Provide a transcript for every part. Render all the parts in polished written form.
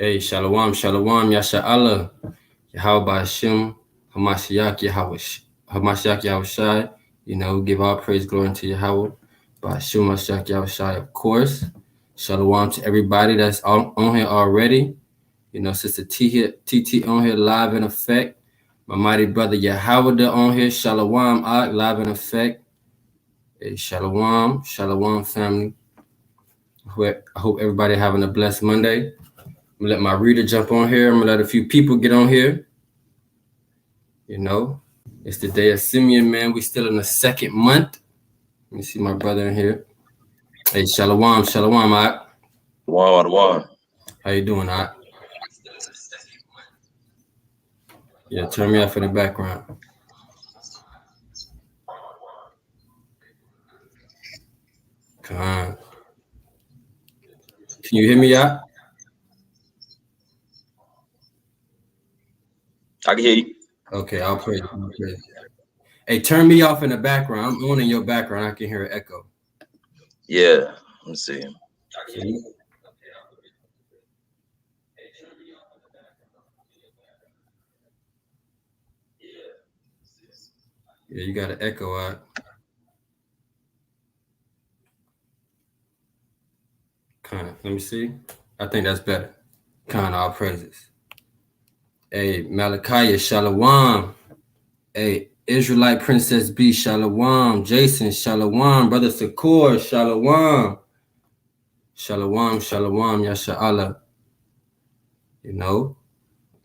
Hey, Shalom, Shalom, Yasha Allah, Yahweh Hashem, Hamashiach, Hamashiach Yahushai. You know, give all praise, glory to Yahweh. By Hashem, Hamashiach Yahushai, of course. Shalom to everybody that's on here already. You know, Sister TT on here live in effect. My mighty brother Yahweh on here. Shalom, live in effect. Hey, Shalom, Shalom family. I hope everybody having a blessed Monday. I'm gonna let my reader jump on here. I'm gonna let a few people get on here. You know, it's the day of Simeon, man. We still in the second month. Let me see my brother in here. Hey, Shalom, Shalom, Ak. Wow. How you doing, Ak? Yeah, turn me off in the background. Come on. Can you hear me, Ak? I can hear you. Okay, I'll pray. Hey, turn me off in the background. I'm on in your background. I can hear an echo. Yeah, let me see. Yeah, you got an echo, Ak. Let me see. I think that's better. All praises. Hey, Malachi, Shalom. Hey, Israelite Princess B, Shalom. Jason, Shalom. Brother Sakur, Shalom. Shalom, Yasha Allah. You know,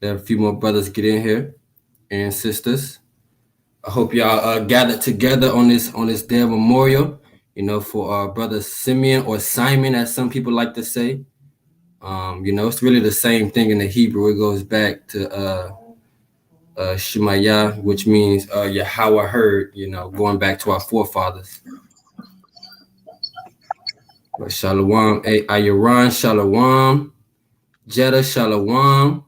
let a few more brothers get in here and sisters. I hope y'all gathered together on this day of memorial, you know, for our brother Simeon, or Simon, as some people like to say. You know, it's really the same thing in the Hebrew. It goes back to Shemaiah, which means Yahweh heard, you know, going back to our forefathers. But Shalom, Ayaran, Shalom, Jeddah, Shalom.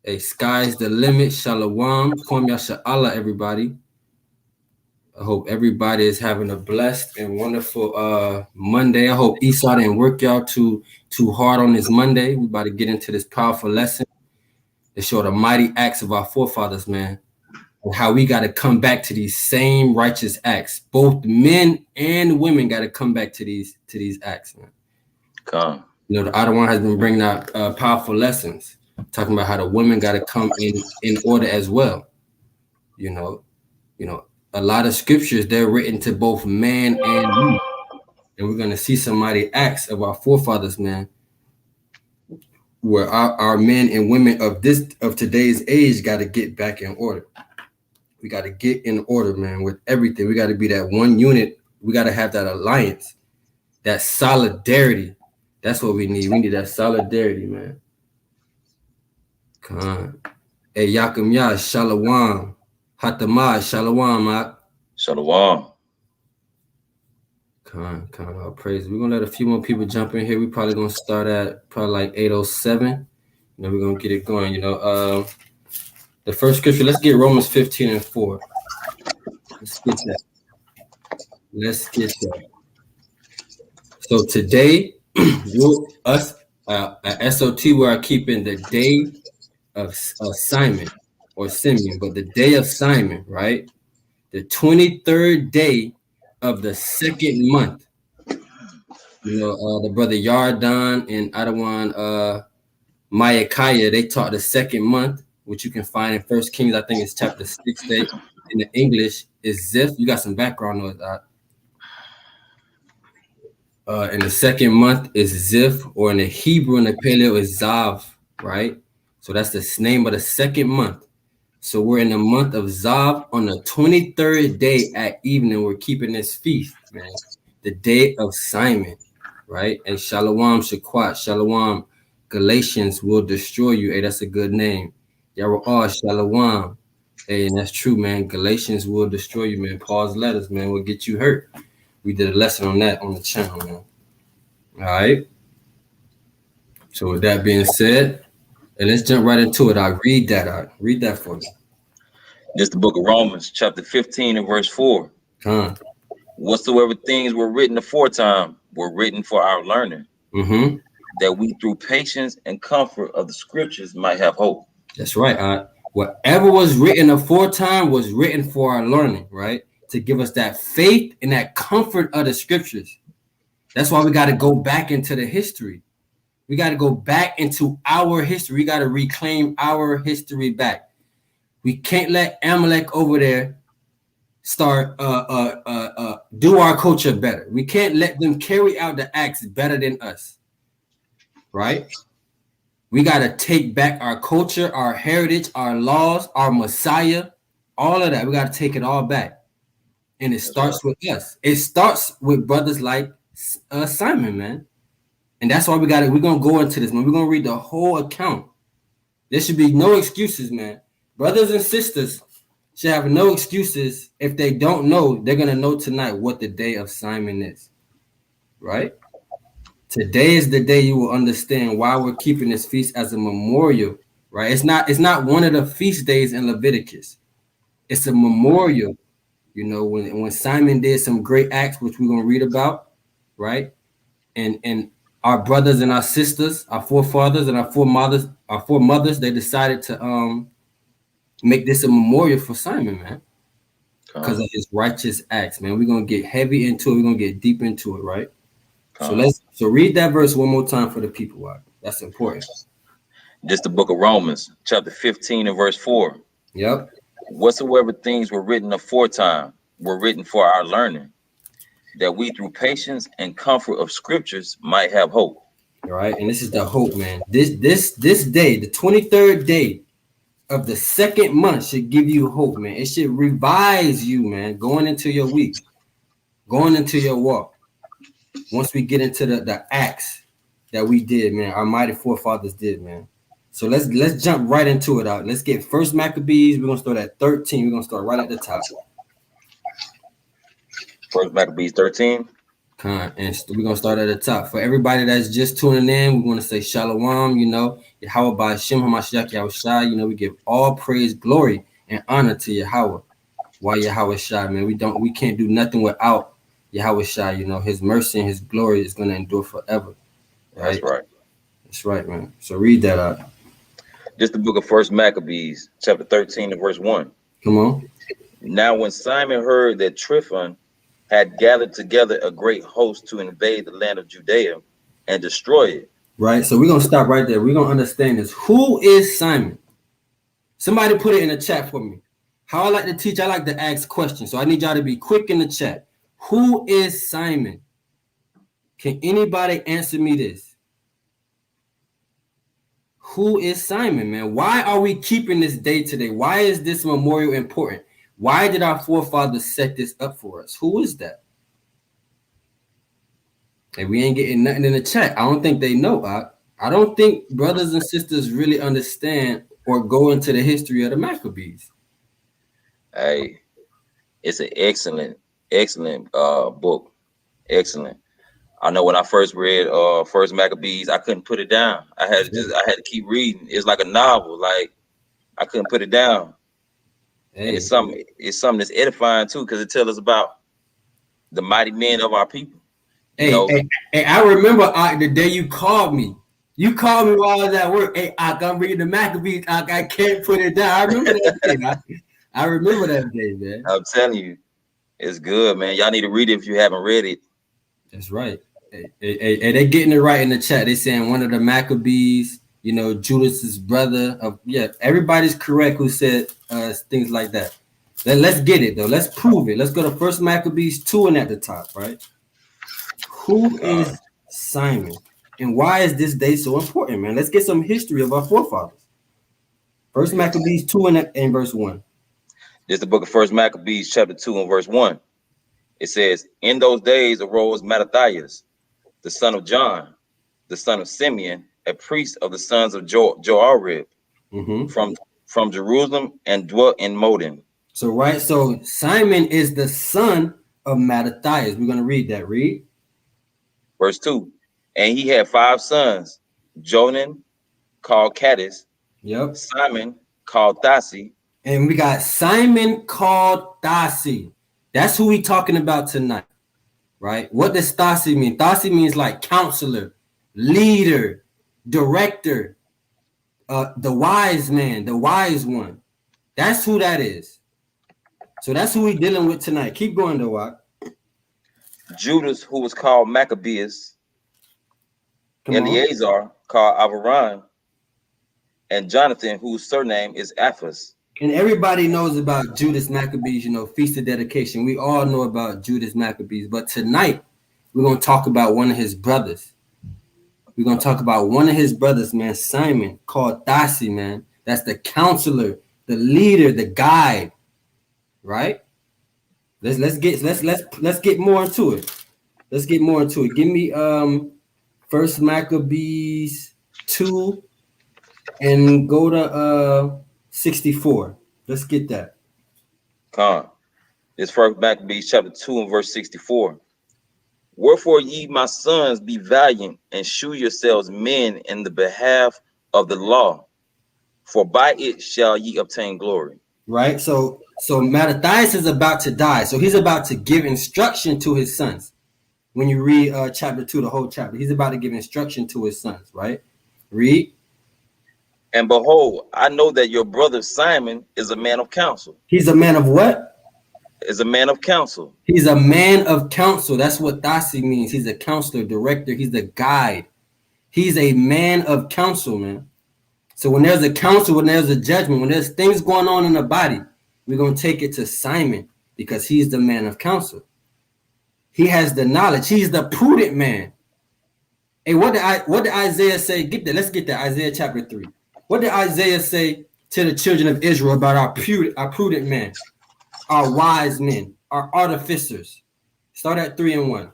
Hey, sky's the limit, Shalom. Kwam Yasha Allah, everybody. I hope everybody is having a blessed and wonderful Monday. I hope Esau didn't work y'all too hard on this Monday. We're about to get into this powerful lesson to show the mighty acts of our forefathers, man, and how we got to come back to these same righteous acts. Both men and women got to come back to these acts, man. Come. You know, the other one has been bringing out powerful lessons, talking about how the women got to come in order as well. You know, a lot of scriptures, they're written to both man and woman. And we're going to see some mighty acts of our forefathers, man, where our men and women of today's age got to get back in order. We got to get in order, man, with everything. We got to be that one unit. We got to have that alliance, that solidarity. That's what we need. We need that solidarity, man. Come on. Hey, Yakum Yah, Shalom. Hatamah, Shalom, Mak. Shalom. Come on, all praise. We're gonna let a few more people jump in here. We're probably gonna start at probably like 8:07. And then we're gonna get it going. You know, the first scripture. Let's get Romans 15:4. Let's get that. So today, at SOT, we are keeping the day of Simon or Simeon, but the day of Simon, right? The 23rd day of the second month. You know, the brother Yardan and Adawan Mayakaya, they taught the second month, which you can find in 1 Kings, I think it's chapter 6. In the English is Ziph. You got some background noise. In the second month is Ziph, or in the Hebrew and the Paleo is Zav, right? So that's the name of the second month. So we're in the month of Zav on the 23rd day at evening. We're keeping this feast, man. The day of Simon, right? And Shalom Shaquat, Shalom Galatians will destroy you. Hey, that's a good name. Y'all Shalom. Hey, and that's true, man. Galatians will destroy you, man. Paul's letters, man, will get you hurt. We did a lesson on that on the channel, man. All right. So with that being said, and let's jump right into it. I'll read that. Read that for me. This is the book of Romans, chapter 15 and verse 4. Whatsoever things were written aforetime were written for our learning, that we through patience and comfort of the scriptures might have hope. That's right. Whatever was written aforetime was written for our learning, right? To give us that faith and that comfort of the scriptures. That's why we got to go back into the history. We got to go back into our history. We got to reclaim our history back. We can't let Amalek over there start do our culture better. We can't let them carry out the acts better than us, right? We got to take back our culture, our heritage, our laws, our Messiah, all of that. We got to take it all back. And it starts with us. It starts with brothers like Simon, man. And that's why we're going to go into this, man. We're going to read the whole account. There should be no excuses, man. Brothers and sisters should have no excuses. If they don't know, they're going to know tonight what the day of Simon is, right? Today is the day you will understand why we're keeping this feast as a memorial, right? It's not one of the feast days in Leviticus. It's a memorial, you know, when Simon did some great acts, which we're going to read about, right? And our brothers and our sisters, our forefathers and our foremothers, they decided to make this a memorial for Simon, man, because of his righteous acts, man. We're going to get heavy into it. We're going to get deep into it, right? So read that verse one more time for the people. Wow. That's important. This the book of Romans, chapter 15 and verse 4. Yep. Whatsoever things were written aforetime were written for our learning, that we through patience and comfort of scriptures might have hope. All right. And this is the hope, man. This day, the 23rd day of the second month, should give you hope, man. It should revise you, man, going into your week, going into your walk. Once we get into the acts that we did, man, our mighty forefathers did, man. So let's jump right into it out. Let's get first Maccabees. We're gonna start at 13. We're gonna start right at the top. First Maccabees 13. And we're gonna start at the top. For everybody that's just tuning in, we want to say Shalom, you know, Yahweh by Shem HaMashiach Yahushai. You know, we give all praise, glory, and honor to Yahweh. Why Yahweh Shai, man? We can't do nothing without Yahweh Shai. You know, his mercy and his glory is gonna endure forever. Right? That's right. That's right, man. So read that out. This the book of First Maccabees, chapter 13 and verse 1. Come on. Now when Simon heard that Tryphon had gathered together a great host to invade the land of Judea and destroy it. Right. So we're gonna stop right there. We're gonna understand this. Who is Simon? Somebody put it in the chat for me. How I like to teach, I like to ask questions. So I need y'all to be quick in the chat. Who is Simon? Can anybody answer me this? Who is Simon, man? Why are we keeping this day today? Why is this memorial important? Why did our forefathers set this up for us? Who is that? And we ain't getting nothing in the chat. I don't think they know. I don't think brothers and sisters really understand or go into the history of the Maccabees. Hey, it's an excellent book. Excellent. I know when I first read First Maccabees, I couldn't put it down. I had to keep reading. It's like a novel. Like I couldn't put it down. Hey. And it's something that's edifying too, because it tells us about the mighty men of our people. Hey, I remember the day you called me. You called me while I was at work. Hey, I'm reading the Maccabees. I can't put it down. I remember that day. I remember that day, man. I'm telling you, it's good, man. Y'all need to read it if you haven't read it. That's right. Hey, they're getting it right in the chat. They're saying one of the Maccabees, you know, Judas's brother. Everybody's correct who said things like that. Let's get it, though. Let's prove it. Let's go to First Maccabees 2 and at the top, right? Who is Simon? And why is this day so important, man? Let's get some history of our forefathers. First Maccabees 2 and verse 1. This is the book of First Maccabees, chapter 2 and verse 1. It says, in those days arose Mattathias, the son of John, the son of Simeon, a priest of the sons of Joarib, from Jerusalem, and dwelt in Modin. So Simon is the son of Mattathias. We're going to read that. Read. Verse 2. And he had 5 sons, Jonan, called Caddis. Yep. Simon, called Thasi. And we got Simon called Thasi. That's who we talking about tonight, right? What does Thasi mean? Thasi means like counselor, leader, director, the wise man, the wise one. That's who that is. So that's who we dealing with tonight. Keep going, though, Wak. Judas, who was called Maccabees, Eleazar, called Avaran, and Jonathan, whose surname is Aphas. And everybody knows about Judas Maccabees, Feast of Dedication. We all know about Judas Maccabees. But tonight, we're going to talk about one of his brothers. We're going to talk about one of his brothers, man, Simon, called Thasi, man. That's the counselor, the leader, the guide, right? Let's get more into it. Let's get more into it. Give me First Maccabees 2 and go to 64. Let's get that. It's First Maccabees chapter 2 and verse 64. Wherefore ye, my sons, be valiant and shew yourselves men in the behalf of the law, for by it shall ye obtain glory. Right. So Mattathias is about to die. So he's about to give instruction to his sons. When you read chapter 2, the whole chapter, he's about to give instruction to his sons, right? Read. And behold, I know that your brother Simon is a man of counsel. He's a man of what? Is a man of counsel. He's a man of counsel. That's what Thasi means. He's a counselor, director. He's a guide. He's a man of counsel, man. So when there's a counsel, when there's a judgment, when there's things going on in the body, we're going to take it to Simon because he's the man of counsel. He has the knowledge. He's the prudent man. Hey, what did Isaiah say? Get that. Let's get that. Isaiah chapter 3. What did Isaiah say to the children of Israel about our prudent men, our wise men, our artificers? Start at 3 and 1.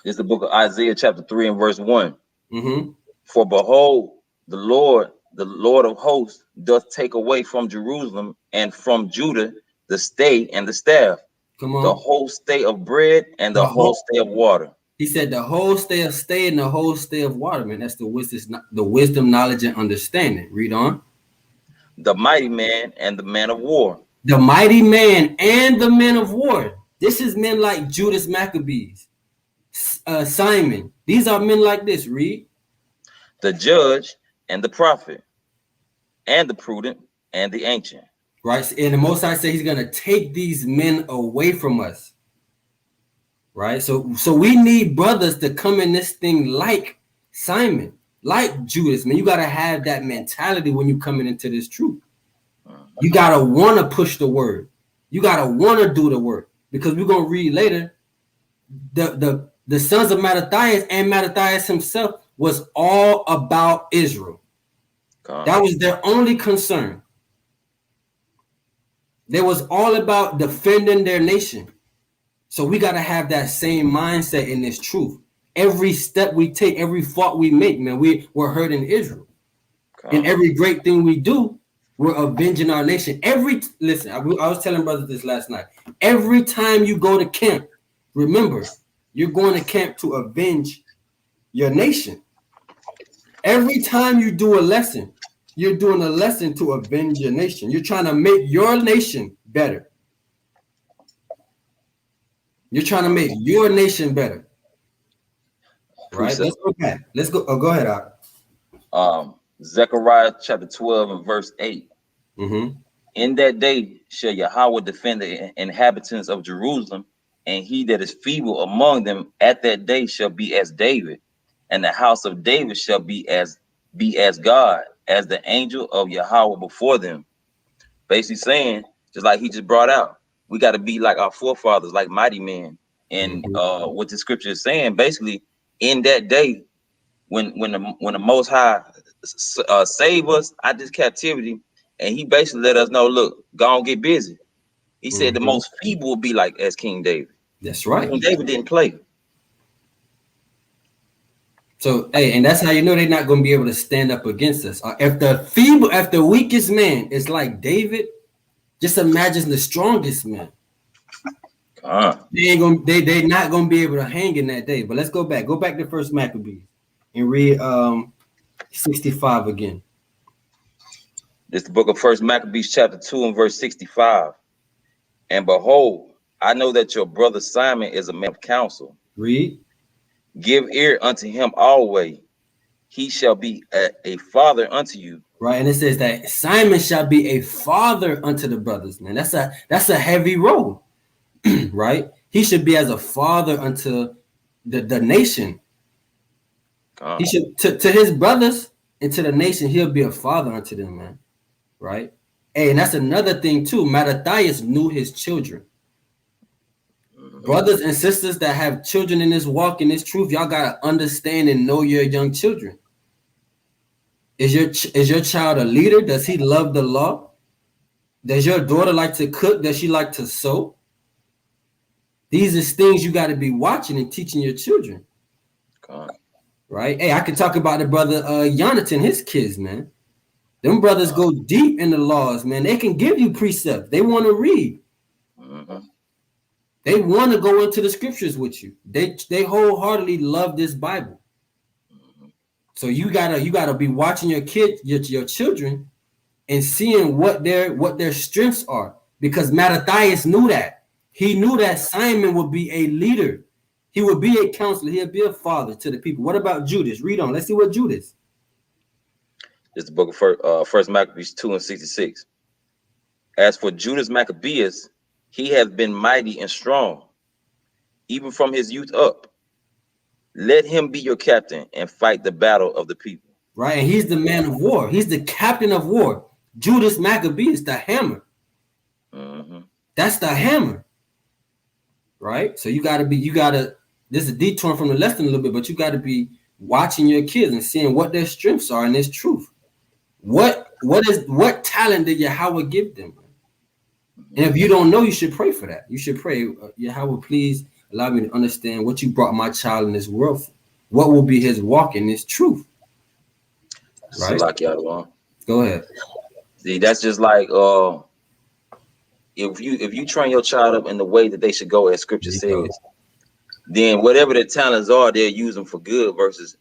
It's the book of Isaiah chapter 3 and verse 1. Mm-hmm. For behold, the Lord of hosts, doth take away from Jerusalem and from Judah the stay and the staff, the whole stay of bread and the whole stay of water. He said the whole stay and the whole stay of water, man. That's the wisdom, knowledge, and understanding. Read on. The mighty man and the man of war. The mighty man and the men of war. This is men like Judas Maccabees, Simon. These are men like this. Read. The judge and the prophet and the prudent and the ancient. Right. And the Most High said he's going to take these men away from us. Right. So we need brothers to come in this thing like Simon, like Judas, man. You got to have that mentality when you coming into this truth. You got to want to push the word. You got to want to do the work, because we're going to read later the sons of Mattathias and Mattathias himself was all about Israel. That was their only concern. They was all about defending their nation. So we got to have that same mindset in this truth. Every step we take, every thought we make, man, we're hurting Israel. And every great thing we do, we're avenging our nation. Listen, I was telling brothers this last night. Every time you go to camp, remember, you're going to camp to avenge your nation. Every time you do a lesson, you're doing a lesson to avenge your nation. You're trying to make your nation better. You're trying to make your nation better. Right? Let's go back. Let's go. Oh, go ahead, Ak. Zechariah chapter 12 and verse 8. Mm-hmm. In that day shall Yahweh defend the inhabitants of Jerusalem, and he that is feeble among them at that day shall be as David, and the house of David shall be as God, as the angel of Yahweh before them. Basically saying, just like he just brought out, we got to be like our forefathers, like mighty men. And what the scripture is saying, basically, in that day, when the Most High save us out this captivity, and he basically let us know, look, go on, get busy. He said the most feeble will be like as King David. That's right. King David didn't play. So, hey, and that's how you know they're not going to be able to stand up against us. If the weakest man is like David, just imagine the strongest man. They're not going to be able to hang in that day. But let's go back. Go back to First Maccabees and read 65 again. This is the book of First Maccabees chapter 2 and verse 65. And behold, I know that your brother Simon is a man of counsel. Read. Give ear unto him always. He shall be a father unto you. Right, and it says that Simon shall be a father unto the brothers. Man, that's a heavy role, right? He should be as a father unto the nation. He should to his brothers and to the nation. He'll be a father unto them, man. Right. Hey, and that's another thing too. Mattathias knew his children. Brothers and sisters that have children in this walk, in this truth, y'all gotta understand and know your young children. Is your child a leader? Does he love the law? Does your daughter like to cook? Does she like to sew? These are things you got to be watching and teaching your children. Right? Hey, I can talk about the brother Jonathan, his kids, man. Them brothers go deep in the laws, man. They can give you precepts. They want to read. They want to go into the scriptures with you. They wholeheartedly love this Bible. So you gotta be watching your kids, your children, and seeing what their strengths are. Because Mattathias knew that. He knew that Simon would be a leader. He would be a counselor. He'll be a father to the people. What about Judas? Read on. Let's see what Judas. This is the book of First Maccabees 2:66. As for Judas Maccabeus, he hath been mighty and strong, even from his youth up. Let him be your captain and fight the battle of the people. Right, and he's the man of war. He's the captain of war. Judas Maccabeus, the hammer. That's the hammer. Right? So you gotta, this is a detour from the lesson a little bit, but you gotta be watching your kids and seeing what their strengths are in this truth. What talent did Yahweh give them? And if you don't know, you should pray for that. You should pray, Yahweh, please allow me to understand what you brought my child in this world for. What will be his walk in this truth? Right? Go ahead. See, that's just like if you train your child up in the way that they should go, as Scripture says, then whatever their talents are, they'll use them for good versus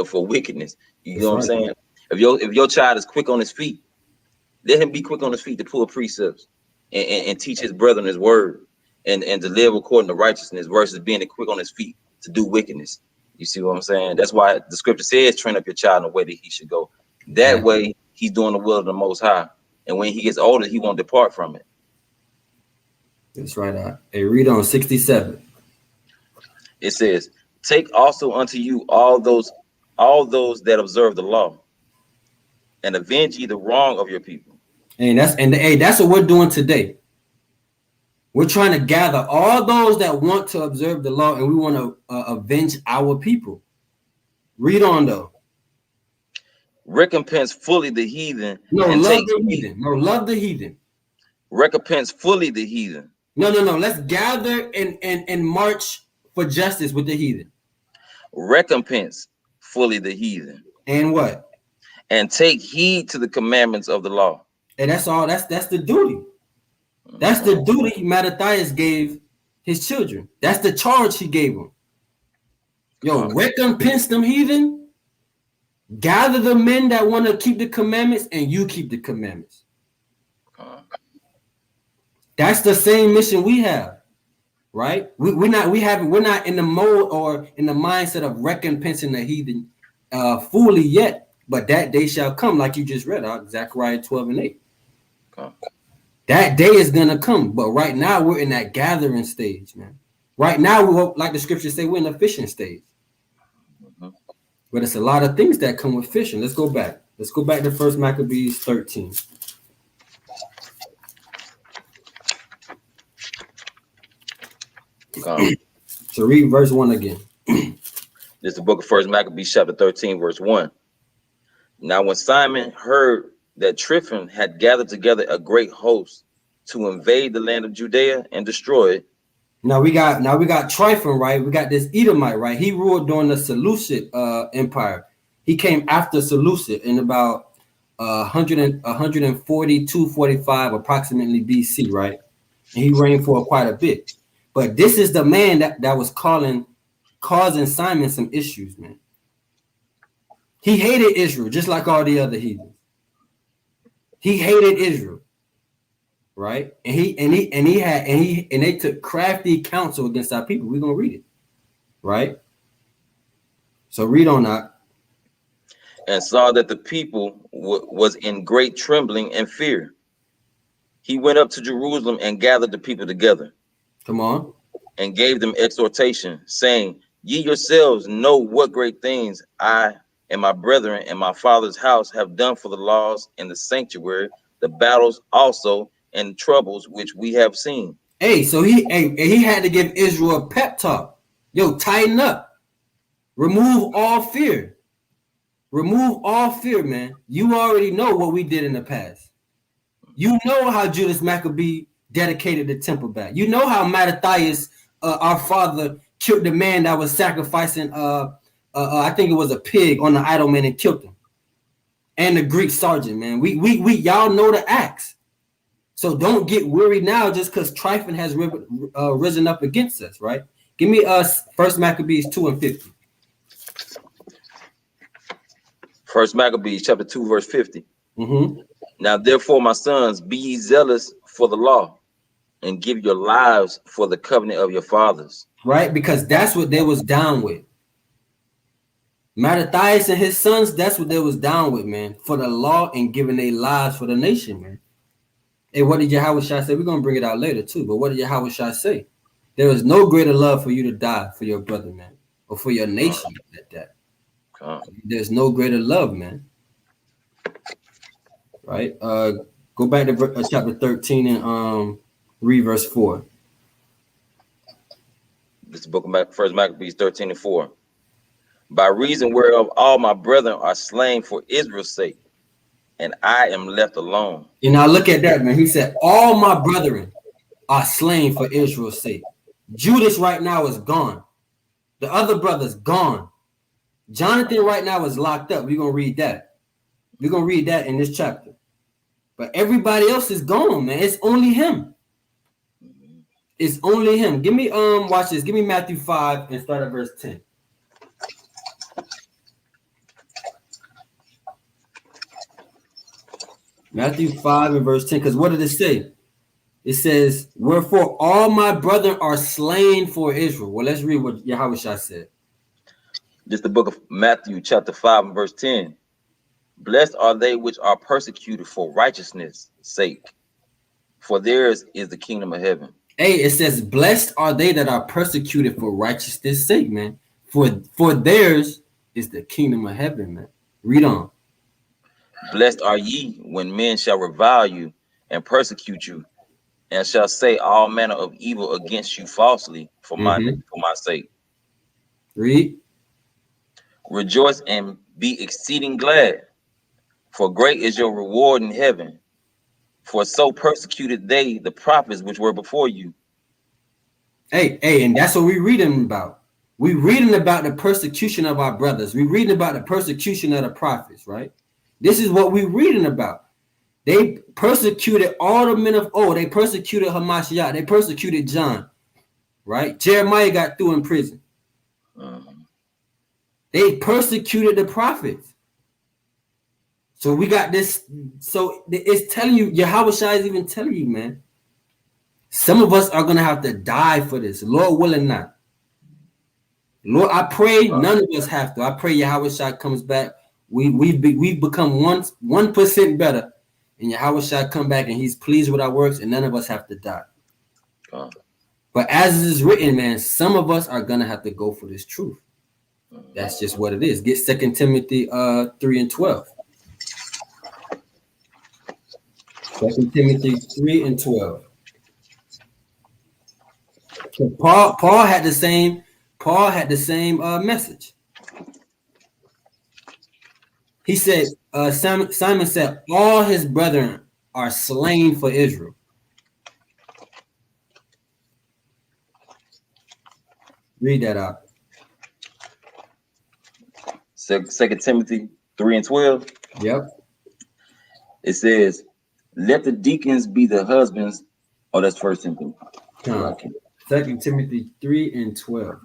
for wickedness. You know what I'm saying? If your child is quick on his feet, let him be quick on his feet to pull precepts and teach his brethren his word and to live according to righteousness versus being quick on his feet to do wickedness. You see what I'm saying? That's why the Scripture says train up your child in the way that he should go. That way he's doing the will of the Most High. And when he gets older, he won't depart from it. That's right. Hey, read on 67. It says, take also unto you all those that observe the law, and avenge ye the wrong of your people. And that's what we're doing today. We're trying to gather all those that want to observe the law, and we want to avenge our people. Read on though. Recompense fully the heathen. No, love the heathen. No, love the heathen. Recompense fully the heathen. No. Let's gather and march for justice with the heathen. Recompense fully the heathen. And what? And take heed to the commandments of the law. And that's all. That's the duty. That's the duty Mattathias gave his children. That's the charge he gave them. Recompense them heathen. Gather the men that want to keep the commandments, and you keep the commandments. That's the same mission we have, right? We're not in the mode or in the mindset of recompensing the heathen fully yet, but that day shall come, like you just read out Zechariah 12:8. That day is gonna come, but right now we're in that gathering stage, man. Right now, we like the scriptures say, we're in the fishing stage. But it's a lot of things that come with fishing. Let's go back. Let's go back to 1 Maccabees 13. So read verse 1 again. This is the book of 1 Maccabees chapter 13, verse 1. Now when Simon heard that Tryphon had gathered together a great host to invade the land of Judea and destroy it. Now we got Tryphon, right? We got this Edomite, right? He ruled during the Seleucid Empire. He came after Seleucid in about 142-45 approximately BC, right? And he reigned for quite a bit. But this is the man that was causing Simon some issues, man. He hated Israel just like all the other heathens. He hated Israel. Right, and they took crafty counsel against our people. We're gonna read it, right? So read on that. And saw that the people was in great trembling and fear. He went up to Jerusalem and gathered the people together. Come on. And gave them exhortation, saying, Ye yourselves know what great things I and my brethren and my father's house have done for the laws in the sanctuary, the battles also and troubles which we have seen. Hey, so he had to give Israel a pep talk. Yo, tighten up. Remove all fear. Remove all fear, man. You already know what we did in the past. You know how Judas Maccabee dedicated the temple back. You know how Mattathias, our father, killed the man that was sacrificing, I think it was a pig on the idol man and killed him. And the Greek sergeant, man. We y'all know the acts. So don't get weary now just because Tryphon has risen up against us, right? Give me 1 Maccabees 2 and 50. 1 Maccabees chapter 2, verse 50. Mm-hmm. Now, therefore, my sons, be ye zealous for the law and give your lives for the covenant of your fathers. Right? Because that's what they was down with. Mattathias and his sons, that's what they was down with, man. For the law and giving their lives for the nation, man. Hey, what did Yahushua say? We're going to bring it out later, too. But what did Yahushua say? There is no greater love for you to die for your brother, man. Or for your nation at that. There's no greater love, man. Right? Go back to chapter 13 and read verse 4. This is the book of 1 Maccabees 13 and 4. By reason whereof all my brethren are slain for Israel's sake, and I am left alone. And now look at that, man. He said, all my brethren are slain for Israel's sake. Judas right now is gone. The other brother's gone. Jonathan right now is locked up. We're going to read that. We're going to read that in this chapter. But everybody else is gone, man. It's only him. It's only him. Give me, watch this. Give me Matthew 5 and start at verse 10. Matthew 5 and verse 10. Because what did it say? It says, wherefore all my brethren are slain for Israel. Well, let's read what Yahushua said. This is the book of Matthew chapter 5 and verse 10. Blessed are they which are persecuted for righteousness' sake, for theirs is the kingdom of heaven. Hey, it says, blessed are they that are persecuted for righteousness' sake, man. For theirs is the kingdom of heaven, man. Read on. Blessed are ye when men shall revile you and persecute you, and shall say all manner of evil against you falsely for my sake. Read. Rejoice and be exceeding glad, for great is your reward in heaven. For so persecuted they the prophets which were before you. Hey, and that's what we're reading about. We're reading about the persecution of our brothers. We're reading about the persecution of the prophets, right? This is what we're reading about. They persecuted all the men of old. They persecuted Hamashiach. They persecuted John, right? Jeremiah got through in prison. They persecuted the prophets. So we got this. So it's telling you, Yahushua is even telling you, man, some of us are going to have to die for this. Lord willing not. Lord, I pray none of us have to. I pray Yahushua comes back. We've become 1% better. And Yahushua come back and he's pleased with our works and none of us have to die. But as it is written, man, some of us are going to have to go for this truth. That's just what it is. Get 2 Timothy 3 and 12. 2 Timothy 3 and 12. So Paul had the same message. He said, Simon said, all his brethren are slain for Israel. Read that out. 2 Timothy 3 and 12. Yep. It says, let the deacons be the husbands. Oh, that's 1 Timothy. 2 Timothy 3 and 12.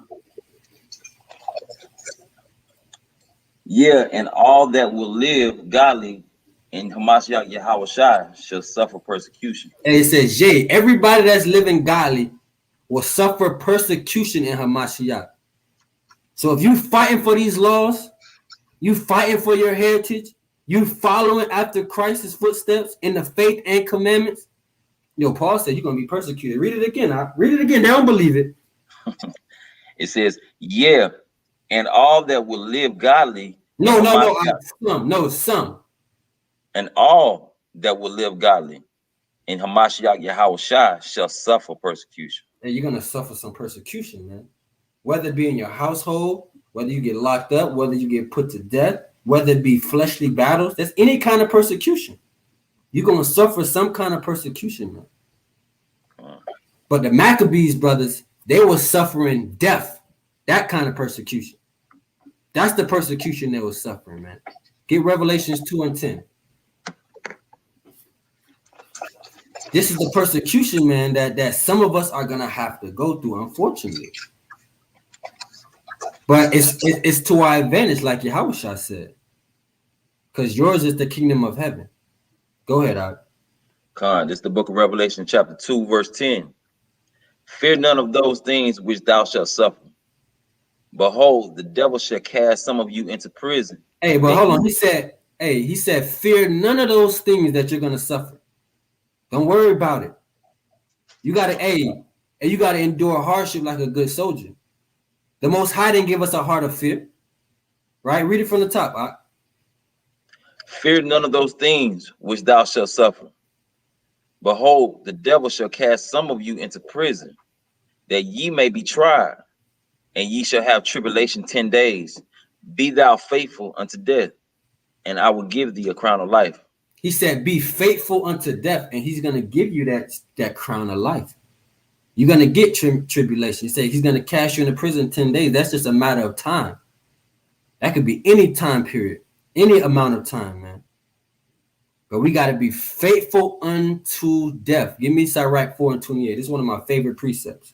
Yeah, and all that will live godly in Hamashiach Yahushua shall suffer persecution. And it says, yea, everybody that's living godly will suffer persecution in Hamashiach. So if you fighting for these laws, you fighting for your heritage, you following after Christ's footsteps in the faith and commandments. Paul said you're gonna be persecuted. Read it again. Read it again. They don't believe it. It says, yeah, and all that will live godly. Some. And all that will live godly in Hamashiach Yahushua shall suffer persecution. And you're gonna suffer some persecution, man. Whether it be in your household, whether you get locked up, whether you get put to death, whether it be fleshly battles, that's any kind of persecution. You're gonna suffer some kind of persecution, man. But the Maccabees brothers, they were suffering death, that kind of persecution. That's the persecution they were suffering, man. Get Revelations 2 and 10. This is the persecution, man, that some of us are gonna have to go through, unfortunately. But it's to our advantage, like Yahushua said, because yours is the kingdom of heaven. Go ahead, Ad. Khan, this is the book of Revelation, chapter 2, verse 10. Fear none of those things which thou shalt suffer. Behold, the devil shall cast some of you into prison. Hey, but hold on. He said, fear none of those things that you're gonna suffer. Don't worry about it. You gotta endure hardship like a good soldier. The Most High didn't give us a heart of fear, right? Read it from the top. Right? Fear none of those things which thou shalt suffer. Behold, the devil shall cast some of you into prison, that ye may be tried, and ye shall have tribulation 10 days. Be thou faithful unto death, and I will give thee a crown of life. He said, be faithful unto death, and he's going to give you that crown of life. You're going to get tribulation. He said he's going to cast you into prison 10 days. That's just a matter of time. That could be any time period, any amount of time, man. But we got to be faithful unto death. Give me Sirach 4 and 28. This is one of my favorite precepts.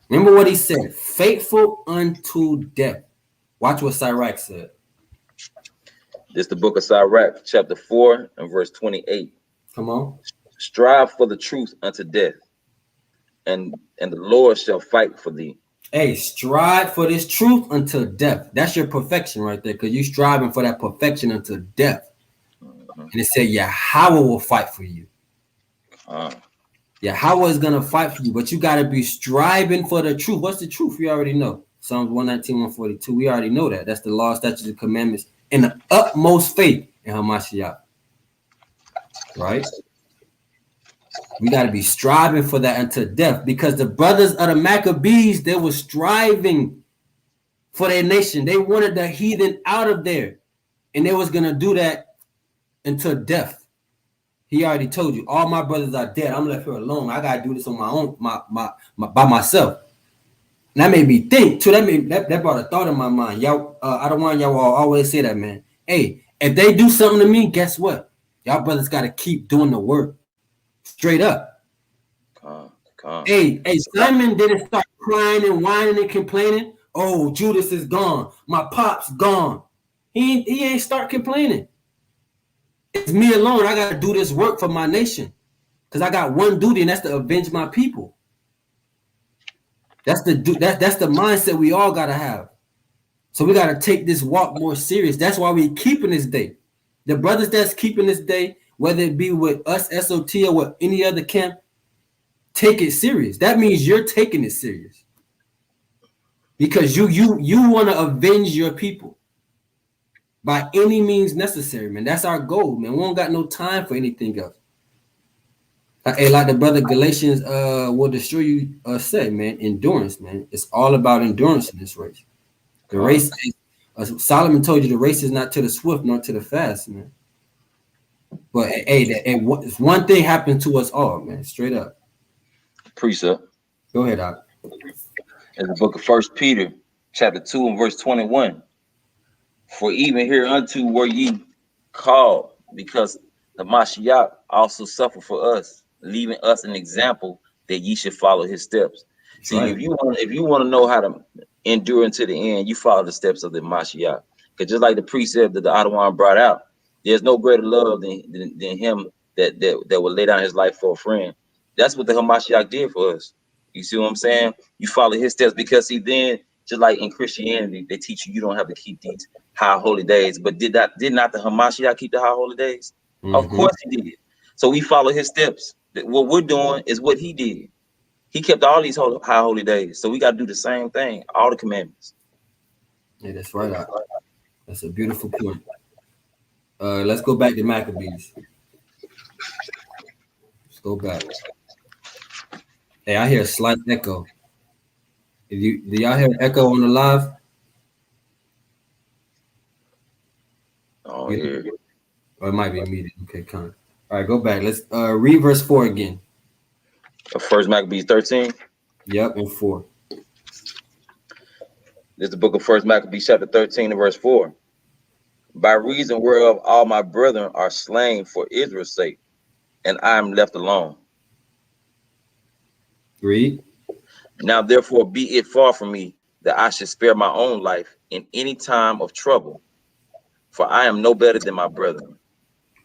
Remember what he said, faithful unto death. Watch what Sirach said. This is the book of Sirach, chapter 4 and verse 28. Come on. Strive for the truth unto death, and the Lord shall fight for thee. Hey, strive for this truth until death. That's your perfection right there, because you're striving for that perfection until death. And it said Yahweh will fight for you. Yahweh is going to fight for you, but you got to be striving for the truth. What's the truth? We already know. Psalms 119, 142. We already know that. That's the law, statutes, and commandments in the utmost faith in Hamashiach. Right? We got to be striving for that until death, because the brothers of the Maccabees, they were striving for their nation. They wanted the heathen out of there, and they was going to do that until death. He already told you, all my brothers are dead. I'm left here alone. I got to do this on my own, by myself. And that made me think, too. That brought a thought in my mind. Y'all, I don't want y'all always say that, man. Hey, if they do something to me, guess what? Y'all brothers got to keep doing the work. Straight up. Hey, Simon didn't start crying and whining and complaining. Oh, Judas is gone. My pop's gone. He ain't start complaining. It's me alone. I got to do this work for my nation, because I got one duty, and that's to avenge my people. That's the mindset we all got to have. So we got to take this walk more serious. That's why we keeping this day. The brothers that's keeping this day, whether it be with us, SOT, or with any other camp, take it serious. That means you're taking it serious, because you want to avenge your people by any means necessary, man. That's our goal, man. We don't got no time for anything else. Hey, like the brother Galatians will destroy you said, man, endurance, man. It's all about endurance in this race. The race, Solomon told you, the race is not to the swift nor to the fast, man. But hey, one thing happened to us all, man. Straight up. Precept. Go ahead, Doc. In the book of 1 Peter, chapter 2 and verse 21. For even hereunto were ye called, because the Mashiach also suffered for us, leaving us an example that ye should follow his steps. See, right. if you want to know how to endure until the end, you follow the steps of the Mashiach. Because just like the precept that the Adawan brought out, there's no greater love than him that would lay down his life for a friend. That's what the Hamashiach did for us. You see what I'm saying? You follow his steps, because then Just like in Christianity, they teach you don't have to keep these high holy days. But did not the Hamashiach keep the high holy days? Of course he did. So we follow his steps. What we're doing is what he did. He kept all these high holy days. So we got to do the same thing, all the commandments. Yeah, that's right. That's a beautiful point. Let's go back to Maccabees. Let's go back. Hey, I hear a slight echo. Do y'all hear echo on the live? Oh, yeah. Or it might be muted. Okay, kind of. All right, go back. Let's read verse 4 again. First Maccabees 13. Yep, and 4. This is the book of First Maccabees chapter 13 and verse 4. By reason whereof all my brethren are slain for Israel's sake, and I am left alone. Read. Now therefore be it far from me that I should spare my own life in any time of trouble, for I am no better than my brethren.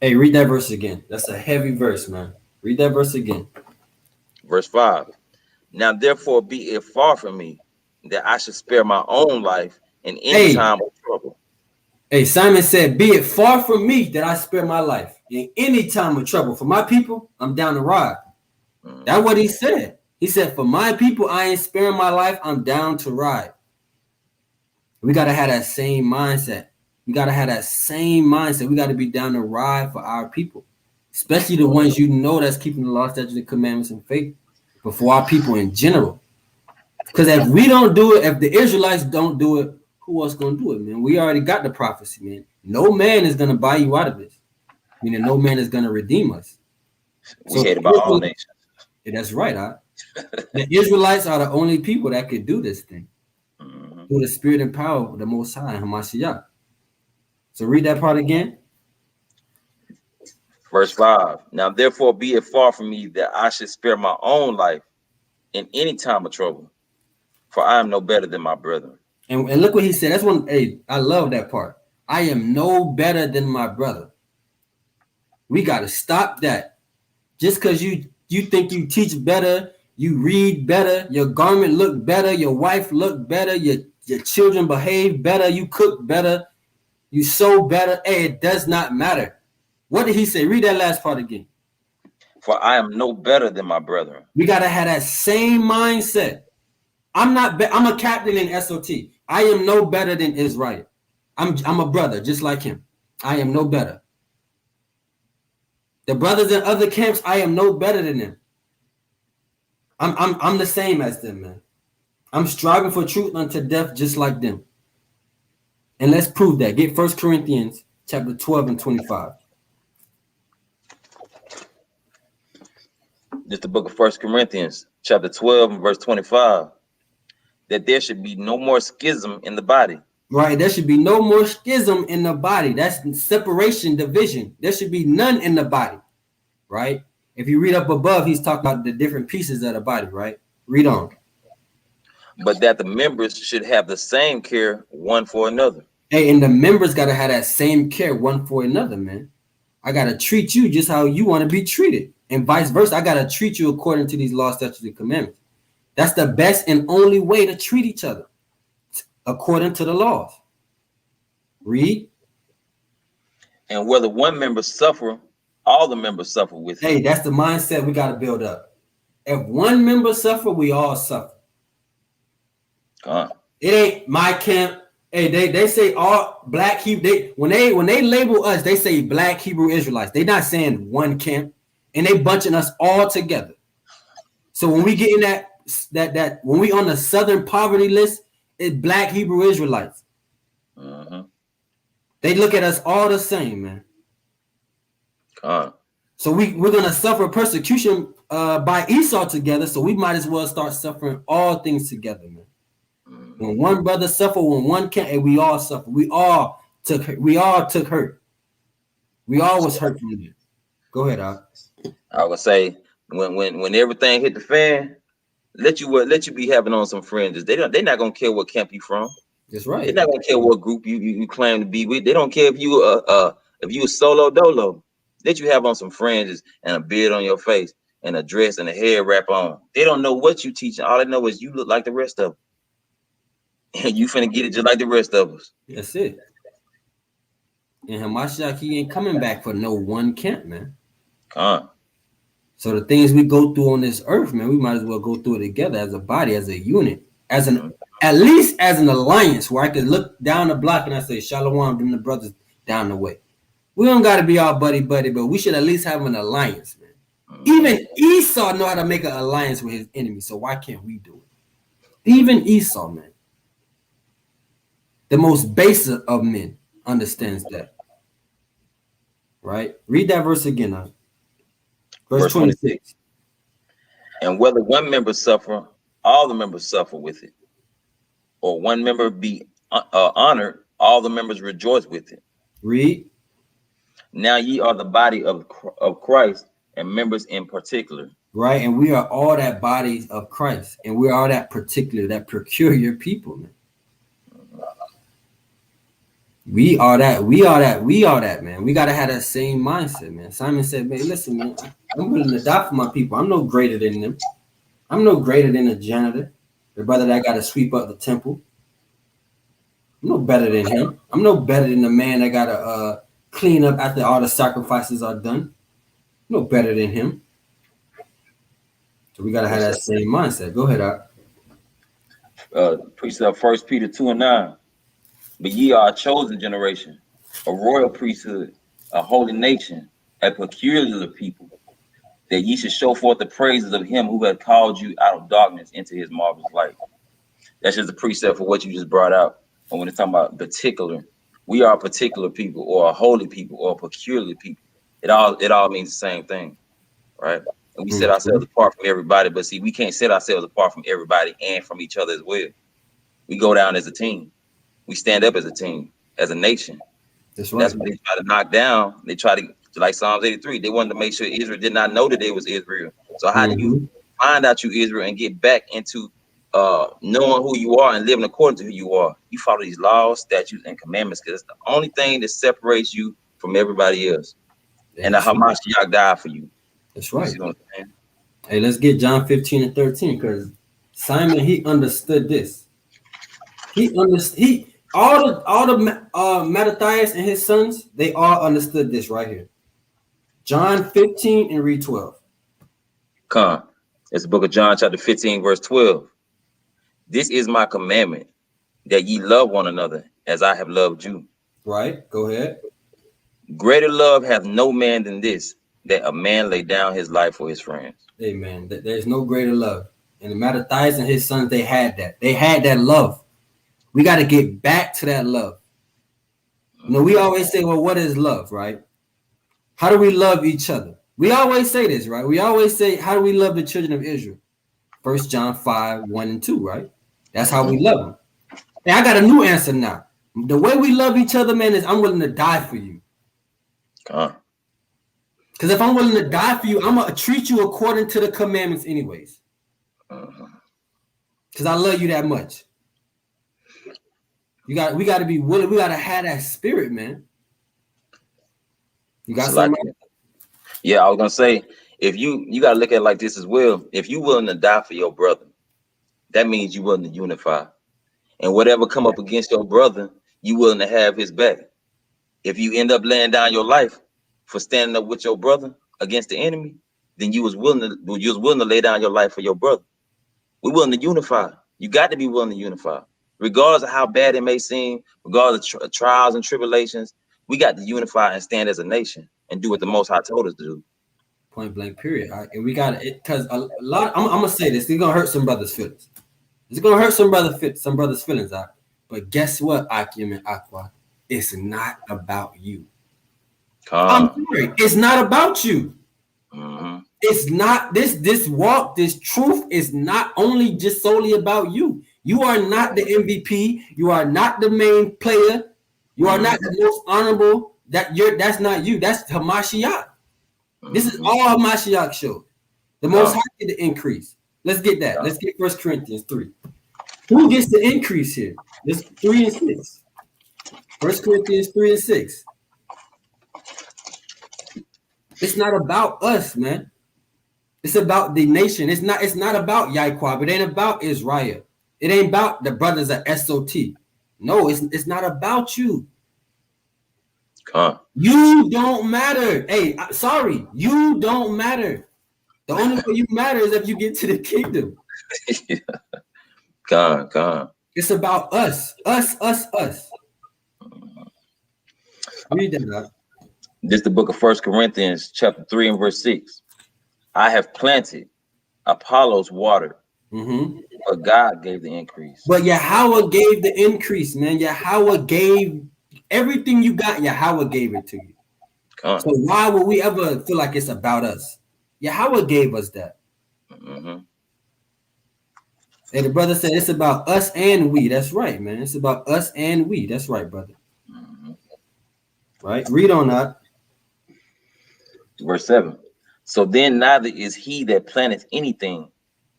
Hey, read that verse again. That's a heavy verse, man. Read that verse again. Verse 5. Now therefore be it far from me that I should spare my own life in any time of trouble. Hey, Simon said, be it far from me that I spare my life in any time of trouble. For my people, I'm down to ride. That's what he said. He said, for my people, I ain't sparing my life. I'm down to ride. We got to have that same mindset. We got to have that same mindset. We got to be down to ride for our people, especially the ones you know that's keeping the law, statutes, and commandments, and faith, but for our people in general. Because if we don't do it, if the Israelites don't do it, who else going to do it, man? We already got the prophecy, man. No man is going to buy you out of this. Meaning no man is going to redeem us. We hated by all nations. Yeah, that's right. The Israelites are the only people that could do this thing. Through the spirit and power of the Most High, Hamashiach. So read that part again. Verse 5. Now therefore be it far from me that I should spare my own life in any time of trouble, for I am no better than my brethren. And look what he said. That's one. Hey, I love that part. I am no better than my brother. We got to stop that. Just because you think you teach better, you read better, your garment look better, your wife look better, your children behave better, you cook better, you sew better. Hey, it does not matter. What did he say? Read that last part again. For I am no better than my brethren. We got to have that same mindset. I'm a captain in SOT. I am no better than Israel. I'm a brother just like him. I am no better. The brothers in other camps, I am no better than them. I'm the same as them, man. I'm striving for truth unto death just like them. And let's prove that. Get 1 Corinthians chapter 12 and 25. This is the book of 1 Corinthians chapter 12 and verse 25. That there should be no more schism in the body. Right, there should be no more schism in the body. That's separation, division. There should be none in the body, right? If you read up above, he's talking about the different pieces of the body, right? Read on. But that the members should have the same care one for another. Hey, and the members got to have that same care one for another, man. I got to treat you just how you want to be treated. And vice versa, I got to treat you according to these laws, statutes, and commandments. That's the best and only way to treat each other, according to the laws. Read. And whether one member suffer, all the members suffer with him. Hey, that's the mindset we got to build up. If one member suffer, we all suffer. It ain't my camp. Hey, they say all black Hebrew. When they label us, they say black Hebrew Israelites. They not saying one camp, and they bunching us all together. So when we get in that when we on the Southern poverty list, it's black Hebrew Israelites. They look at us all the same, man. So we're gonna suffer persecution by Esau together. So we might as well start suffering all things together, man. When one brother suffer, when one can't, and we all suffer. We all took hurt. We all was hurt from it. Go ahead, Al. I would say when everything hit the fan, let you be having on some fringes. They're not gonna care what camp you from. That's right. They're not gonna care what group you claim to be with. They don't care if you a solo dolo. Let you have on some fringes and a beard on your face and a dress and a hair wrap on. They don't know what you teaching. All they know is you look like the rest of them. And you finna get it just like the rest of us. That's it. And Hamashiach, he ain't coming back for no one camp, man. So the things we go through on this earth, man, we might as well go through it together as a body, as a unit, as an at least as an alliance where I could look down the block and I say, Shalom, them the brothers down the way. We don't got to be all buddy, but we should at least have an alliance, man. Even Esau know how to make an alliance with his enemy, so why can't we do it? Even Esau, man, the most basic of men, understands that. Right? Read that verse again now. Verse 26. And whether one member suffer, all the members suffer with it. Or one member be honored, all the members rejoice with it. Read. Now ye are the body of Christ, and members in particular. Right, and we are all that body of Christ, and we are that particular, that peculiar people, man. We are that, man. We gotta have that same mindset, man. Simon said, man, listen, man, I'm willing to die for my people. I'm no greater than them. I'm no greater than a janitor, the brother that gotta sweep up the temple. I'm no better than him. I'm no better than the man that gotta clean up after all the sacrifices are done. I'm no better than him. So we gotta have that same mindset. Go ahead, Art. Precept 1 Peter 2:9. But ye are a chosen generation, a royal priesthood, a holy nation, a peculiar people, that ye should show forth the praises of him who had called you out of darkness into his marvelous light. That's just a precept for what you just brought out. And when it's talking about particular, we are a particular people, or a holy people, or a peculiar people. It all means the same thing, right? And we set ourselves apart from everybody, but see, we can't set ourselves apart from everybody and from each other as well. We go down as a team. We stand up as a team, as a nation. That's right. That's what they try to knock down. They try to, like Psalms 83, they wanted to make sure Israel did not know that they was Israel. So how do you find out you Israel and get back into knowing who you are and living according to who you are? You follow these laws, statutes, and commandments, because it's the only thing that separates you from everybody else. And the Hamashiach died for you. That's right. You see what I'm saying? Hey, let's get John 15 and 13, because Simon, he understood this. All the Mattathias and his sons, they all understood this right here. John 15 and read 12. Come. It's the book of John, chapter 15, verse 12. This is my commandment, that ye love one another as I have loved you. Right. Go ahead. Greater love hath no man than this, that a man lay down his life for his friends. Amen. There's no greater love. And the Mattathias and his sons, they had that. They had that love. We got to get back to that love. You know, we always say, well, what is love, right? How do we love each other? We always say this, right? We always say, how do we love the children of Israel? 1 John 5, 1 and 2, right? That's how we love them. And I got a new answer now. The way we love each other, man, is I'm willing to die for you. Because if I'm willing to die for you, I'm going to treat you according to the commandments anyways. Because I love you that much. We got to be willing. We got to have that spirit, man. You got something? Like, yeah, I was gonna say, if you got to look at it like this as well. If you willing to die for your brother, that means you willing to unify. And whatever come up against your brother, you willing to have his back. If you end up laying down your life for standing up with your brother against the enemy, then you was willing to lay down your life for your brother. We're willing to unify. You got to be willing to unify. Regardless of how bad it may seem, regardless of trials and tribulations, we got to unify and stand as a nation and do what the Most High told us to do. Point blank, period. All right? And we got it, because a lot. I'm gonna say this. It's gonna hurt some brothers' feelings. It's gonna hurt some brothers' feelings out. But guess what, Akim and Aqua? It's not about you. I'm sorry. It's not about you. It's not this walk. This truth is not only just solely about you. You are not the MVP. You are not the main player. You are not the most honorable. That's not you. That's Hamashiach. This is all Hamashiach show. The most high get the increase. Let's get that. Let's get 1 Corinthians 3. Who gets the increase here? This 3 and 6. 1 Corinthians 3 and 6. It's not about us, man. It's about the nation. It's not about Yaiquab. It ain't about Israel. It ain't about the brothers at SOT. No, it's not about you. You don't matter. Hey, sorry, you don't matter. The only way you matter is if you get to the kingdom. It's about us. Read that out. This is the book of 1 Corinthians, chapter 3 and verse 6. I have planted, Apollos watered, but God gave the increase. But Yahweh gave the increase, man. Yahweh gave everything you got. Yahweh gave it to you. So why would we ever feel like it's about us? Yahweh gave us that. And the brother said it's about us and we. That's right, man. It's about us and we. That's right, brother. Right? Read on that. Verse 7. So then neither is he that planteth anything,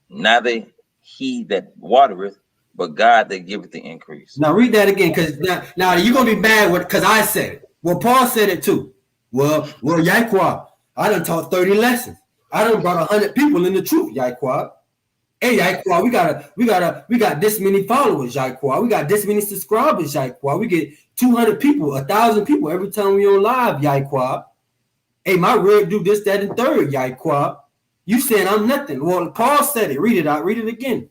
neither he that watereth, but God that giveth the increase. Now read that again, because now you're gonna be mad with because I said it. Well, Paul said it too. Well, Yahweh, I done taught 30 lessons. I done brought 100 people in the truth, Yahweh. Hey, Yahweh, we got this many followers, Yahweh. We got this many subscribers, Yahweh. We get 200 people, 1,000 people every time we on live, Yahweh. Hey, my red do this, that, and third, Yahweh. You saying I'm nothing. Well, Paul said it. Read it out. Read it again.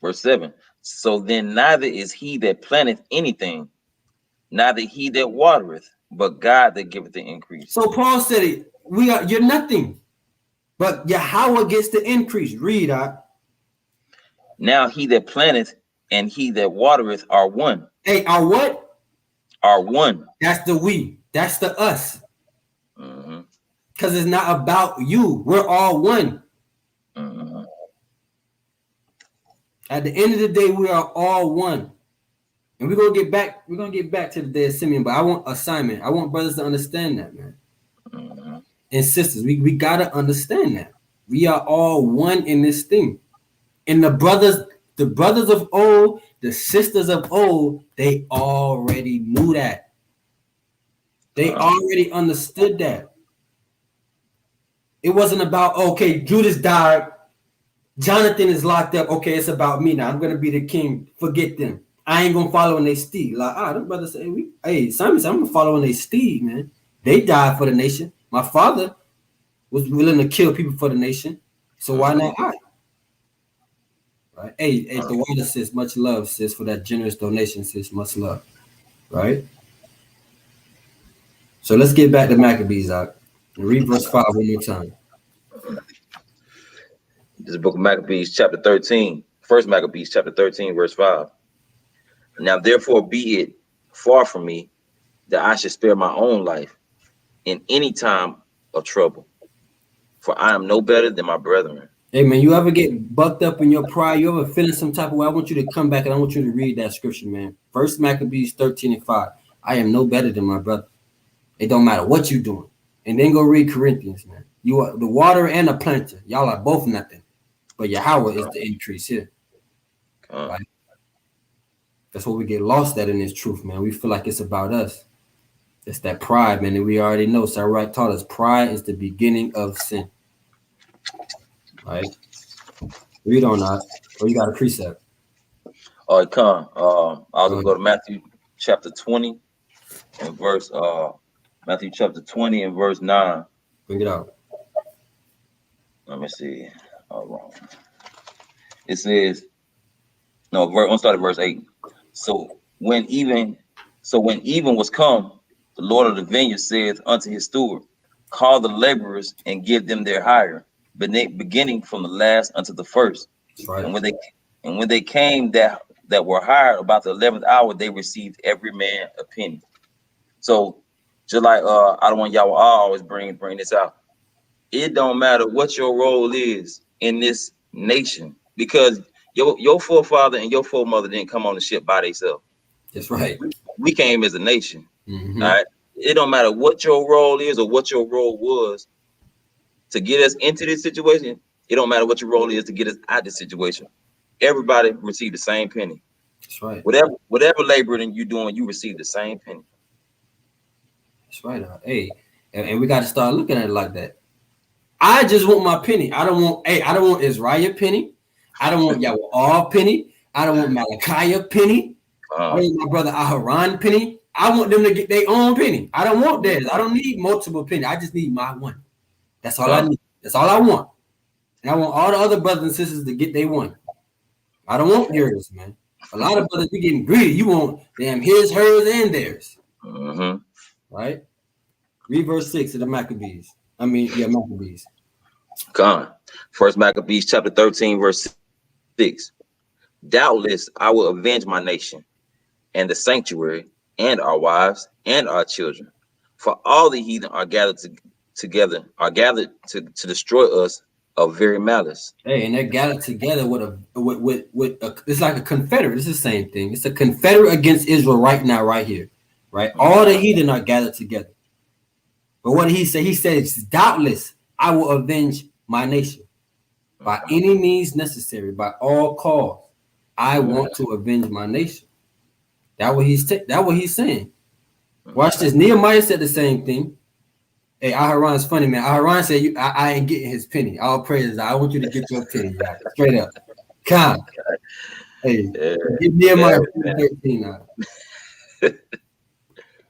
Verse 7. So then neither is he that planteth anything, neither he that watereth, but God that giveth the increase. So Paul said it. You're nothing, but Yahweh gets the increase. Read out. Now he that planteth and he that watereth are one. Hey, are what? Are one. That's the we. That's the us. Because it's not about you. We're all one. At the end of the day, we are all one. And we're gonna get back to the day of Simeon, but I want assignment. I want brothers to understand that, man. And sisters, we gotta understand that. We are all one in this thing. And the brothers of old, the sisters of old, they already knew that. They already understood that. It wasn't about, okay, Judas died, Jonathan is locked up. Okay, it's about me now. I'm gonna be the king. Forget them. I ain't gonna follow in their steed. Like, them brothers say, hey, Simon said, I'm gonna follow in their steed, man. They died for the nation. My father was willing to kill people for the nation. So why not I? Right? Hey, the water says much love, sis, for that generous donation, sis, much love. Right? So let's get back to Maccabees out and read verse 5 one more time. This is the book of Maccabees, chapter 13. First Maccabees, chapter 13, verse 5. Now therefore be it far from me that I should spare my own life in any time of trouble, for I am no better than my brethren. Hey man, you ever get bucked up in your pride? You ever feeling some type of way? I want you to come back and I want you to read that scripture, man. First Maccabees 13 and 5. I am no better than my brother. It don't matter what you're doing. And then go read Corinthians, man. You are the water and the planter. Y'all are both nothing. But Yahweh is the increase here. Right? That's what we get lost at in this truth, man. We feel like it's about us. It's that pride, man. And we already know. Sarai taught us pride is the beginning of sin. Right? Read on that. Or you got a precept. All right, come. I was gonna go to Matthew chapter 20 and verse Matthew chapter 20 and verse 9. Bring it out. Let me see. Wrong. It says, no, I'm starting at verse 8. So when even was come, the Lord of the vineyard saith unto his steward, call the laborers and give them their hire, beginning from the last unto the first. Right. And when they came that were hired about the 11th hour, they received every man a penny. So just like I don't want y'all always bring this out. It don't matter what your role is in this nation, because your forefather and your foremother didn't come on the ship by themselves. That's right. We came as a nation. All right. It don't matter what your role is or what your role was to get us into this situation. It don't matter what your role is to get us out of this situation. Everybody received the same penny. That's right. Whatever laboring you doing, you receive the same penny. That's right. Hey, and we got to start looking at it like that. I just want my penny. I don't want Israel penny. I don't want y'all all penny. I don't want Malachi a penny. I don't want my brother Aharon penny. I want them to get their own penny. I don't want theirs. I don't need multiple penny. I just need my one. That's all I need. That's all I want. And I want all the other brothers and sisters to get their one. I don't want yours, man. A lot of brothers be getting greedy. You want them his, hers, and theirs. Right? Read verse 6 of the Maccabees. Maccabees. Come. First Maccabees chapter 13, verse 6. Doubtless I will avenge my nation and the sanctuary and our wives and our children, for all the heathen are gathered together to destroy us of very malice. Hey, and they're gathered together with it's like a confederate. It's the same thing. It's a confederate against Israel right now, right here, right? All the heathen are gathered together. But what did he say? He says, doubtless I will avenge my nation by any means necessary, by all costs. I want to avenge my nation. That's what he's saying. Watch this. Nehemiah said the same thing. Hey, Aharon's funny, man. Aharon said, I ain't getting his penny. All praises. I want you to get your penny. Yeah. Straight up. Come. Hey, give Nehemiah 13 now. I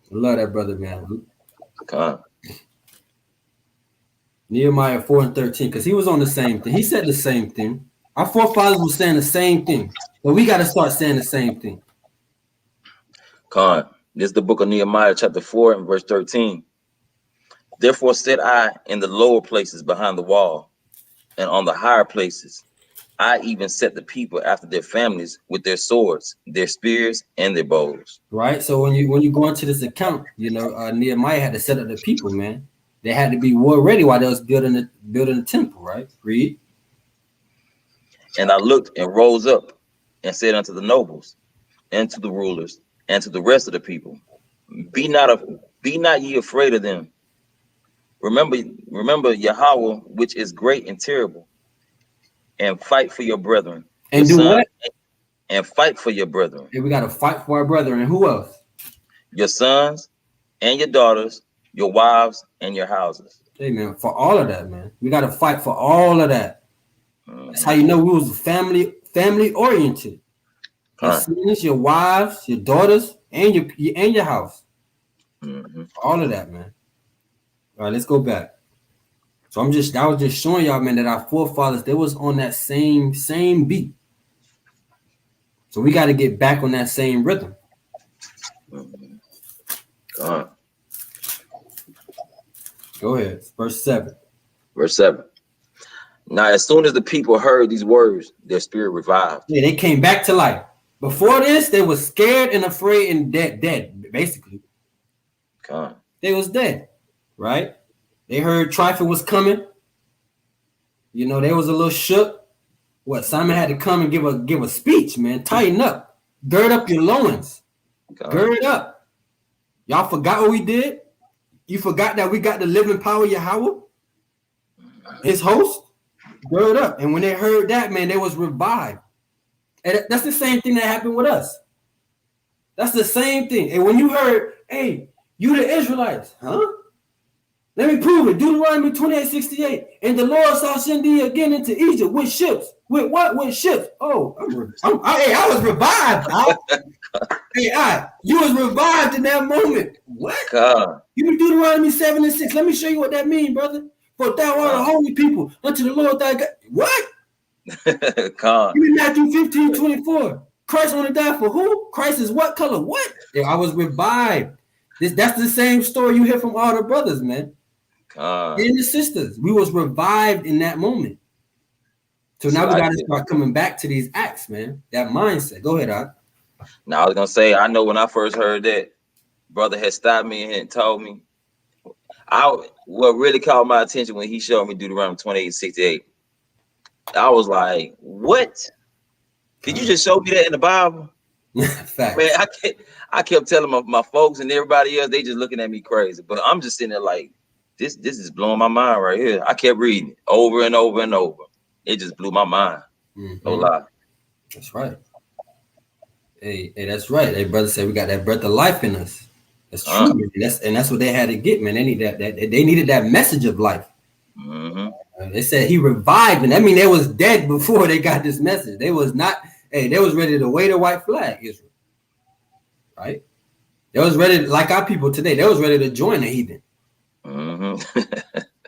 love that brother, man. Come. Nehemiah 4:13, because he was on the same thing. He said the same thing. Our forefathers were saying the same thing. But we got to start saying the same thing. Con. This is the book of Nehemiah, chapter 4 and verse 13. Therefore said I in the lower places behind the wall, and on the higher places, I even set the people after their families with their swords, their spears, and their bows. Right. So when you go into this account, Nehemiah had to set up the people, man. They had to be war ready while they was building the temple, right? Read. And I looked and rose up and said unto the nobles and to the rulers and to the rest of the people, be not ye afraid of them. Remember Yahweh, which is great and terrible, and fight for your brethren. And do what? And fight for your brethren. And we got to fight for our brethren. And who else? Your sons and your daughters, your wives and your houses. Hey, man, for all of that, man. We got to fight for all of that. That's how you know we was family oriented. Your sons, your wives, your daughters, and your house. All of that, man. All right, let's go back. So I was just showing y'all, man, that our forefathers, they was on that same beat. So we got to get back on that same rhythm. Go ahead. Verse 7. Verse 7. Now, as soon as the people heard these words, their spirit revived. Yeah, they came back to life. Before this, they were scared and afraid and dead, basically. They was dead, right? They heard Trifle was coming. They was a little shook. What, Simon had to come and give a speech, man. Tighten up. Gird up your loins. Gird up. Y'all forgot what we did? You forgot that we got the living power of Yahweh? His host? Gird up. And when they heard that, man, they was revived. And that's the same thing that happened with us. That's the same thing. And when you heard, hey, you the Israelites, huh? Let me prove it. Deuteronomy 28:68. And the Lord shall send thee again into Egypt with ships. With what? With ships. Oh, I was revived. You was revived in that moment. What? You Deuteronomy 7:6. Let me show you what that means, brother. For thou art a holy people unto the Lord thy God. What? Give me Matthew 15:24. Christ only died for who? Christ is what color? What? I was revived. That's the same story you hear from all the brothers, man. And the sisters. We was revived in that moment. So now we got to start coming back to these acts, man. That mindset. Go ahead, Ak. Now I was gonna say, I know when I first heard that, brother had stopped me and told me. What really caught my attention when he showed me Deuteronomy 28:68. I was like, what? Did you just show me that in the Bible? Fact. Man, I kept telling my folks and everybody else, they just looking at me crazy. But I'm just sitting there like, this is blowing my mind right here. I kept reading it over and over and over. It just blew my mind. No lie. That's right. Hey, that's right. Hey, brother said we got that breath of life in us. That's true. That's what they had to get, man. They need that they needed that message of life. They said he revived, and I mean they was dead before they got this message. They was not Hey, they was ready to wave a white flag, Israel. Right? They was ready, like our people today. They was ready to join the heathen.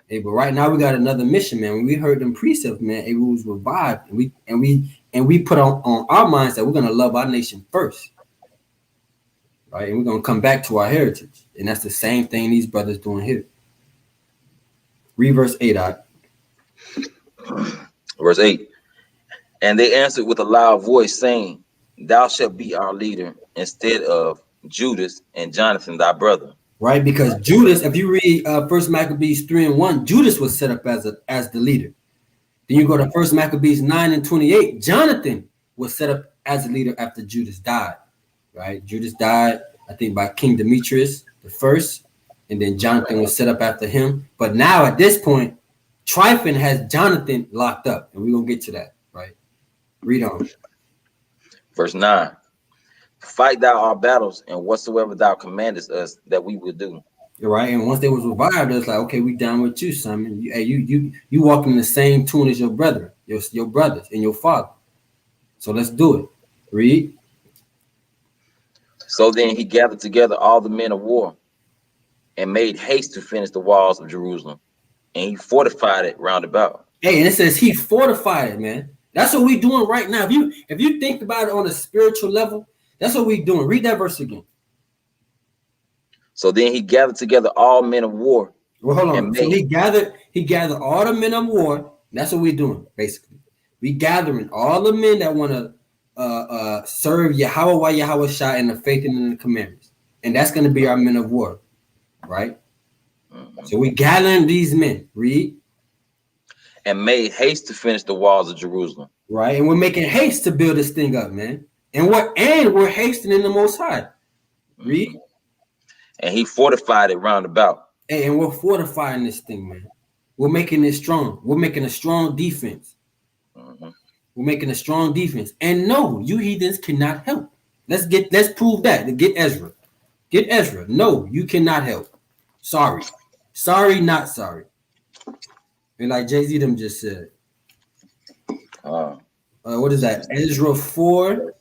Hey, but right now we got another mission, man. When we heard them precepts, man, it was revived, and we put on our minds that we're gonna love our nation first, right? And we're gonna come back to our heritage, and that's the same thing these brothers doing here. Read verse 8 out. Verse 8. And they answered with a loud voice, saying, Thou shalt be our leader instead of Judas and Jonathan thy brother. Right, because Judas, if you read First Maccabees 3:1, Judas was set up as the leader. Then you go to First Maccabees 9:28, Jonathan was set up as a leader after Judas died. Right, Judas died, I think, by King Demetrius the first, and then Jonathan was set up after him. But now at this point, Tryphon has Jonathan locked up, and we're gonna get to that. Right, read on. Verse 9. Fight thou our battles, and whatsoever thou commandest us that we will do. Right, and once they was revived, it's like, okay, we down with you, Simon. You walk in the same tune as your brother, your brothers, and your father. So let's do it. Read. So then he gathered together all the men of war, and made haste to finish the walls of Jerusalem, and he fortified it round about. Hey, and it says he fortified it, man. That's what we doing right now. If you think about it on a spiritual level, that's what we doing. Read that verse again. So then he gathered together all men of war. Well, hold on. So he gathered all the men of war. That's what we're doing, basically. We gathering all the men that want to serve Yahweh while Yahweh Shai in the faith and in the commandments. And that's going to be our men of war, right? So we gathering these men. Read. And made haste to finish the walls of Jerusalem. Right, and we're making haste to build this thing up, man. And we're hastening the Most High. Read. And he fortified it round about. Hey, and we're fortifying this thing, man. We're making it strong. We're making a strong defense. We're making a strong defense. And no, you heathens cannot help. Let's prove that. Get Ezra. Get Ezra. No, you cannot help. Sorry. Sorry, not sorry. And like Jay-Z them just said. What is that? Ezra 4.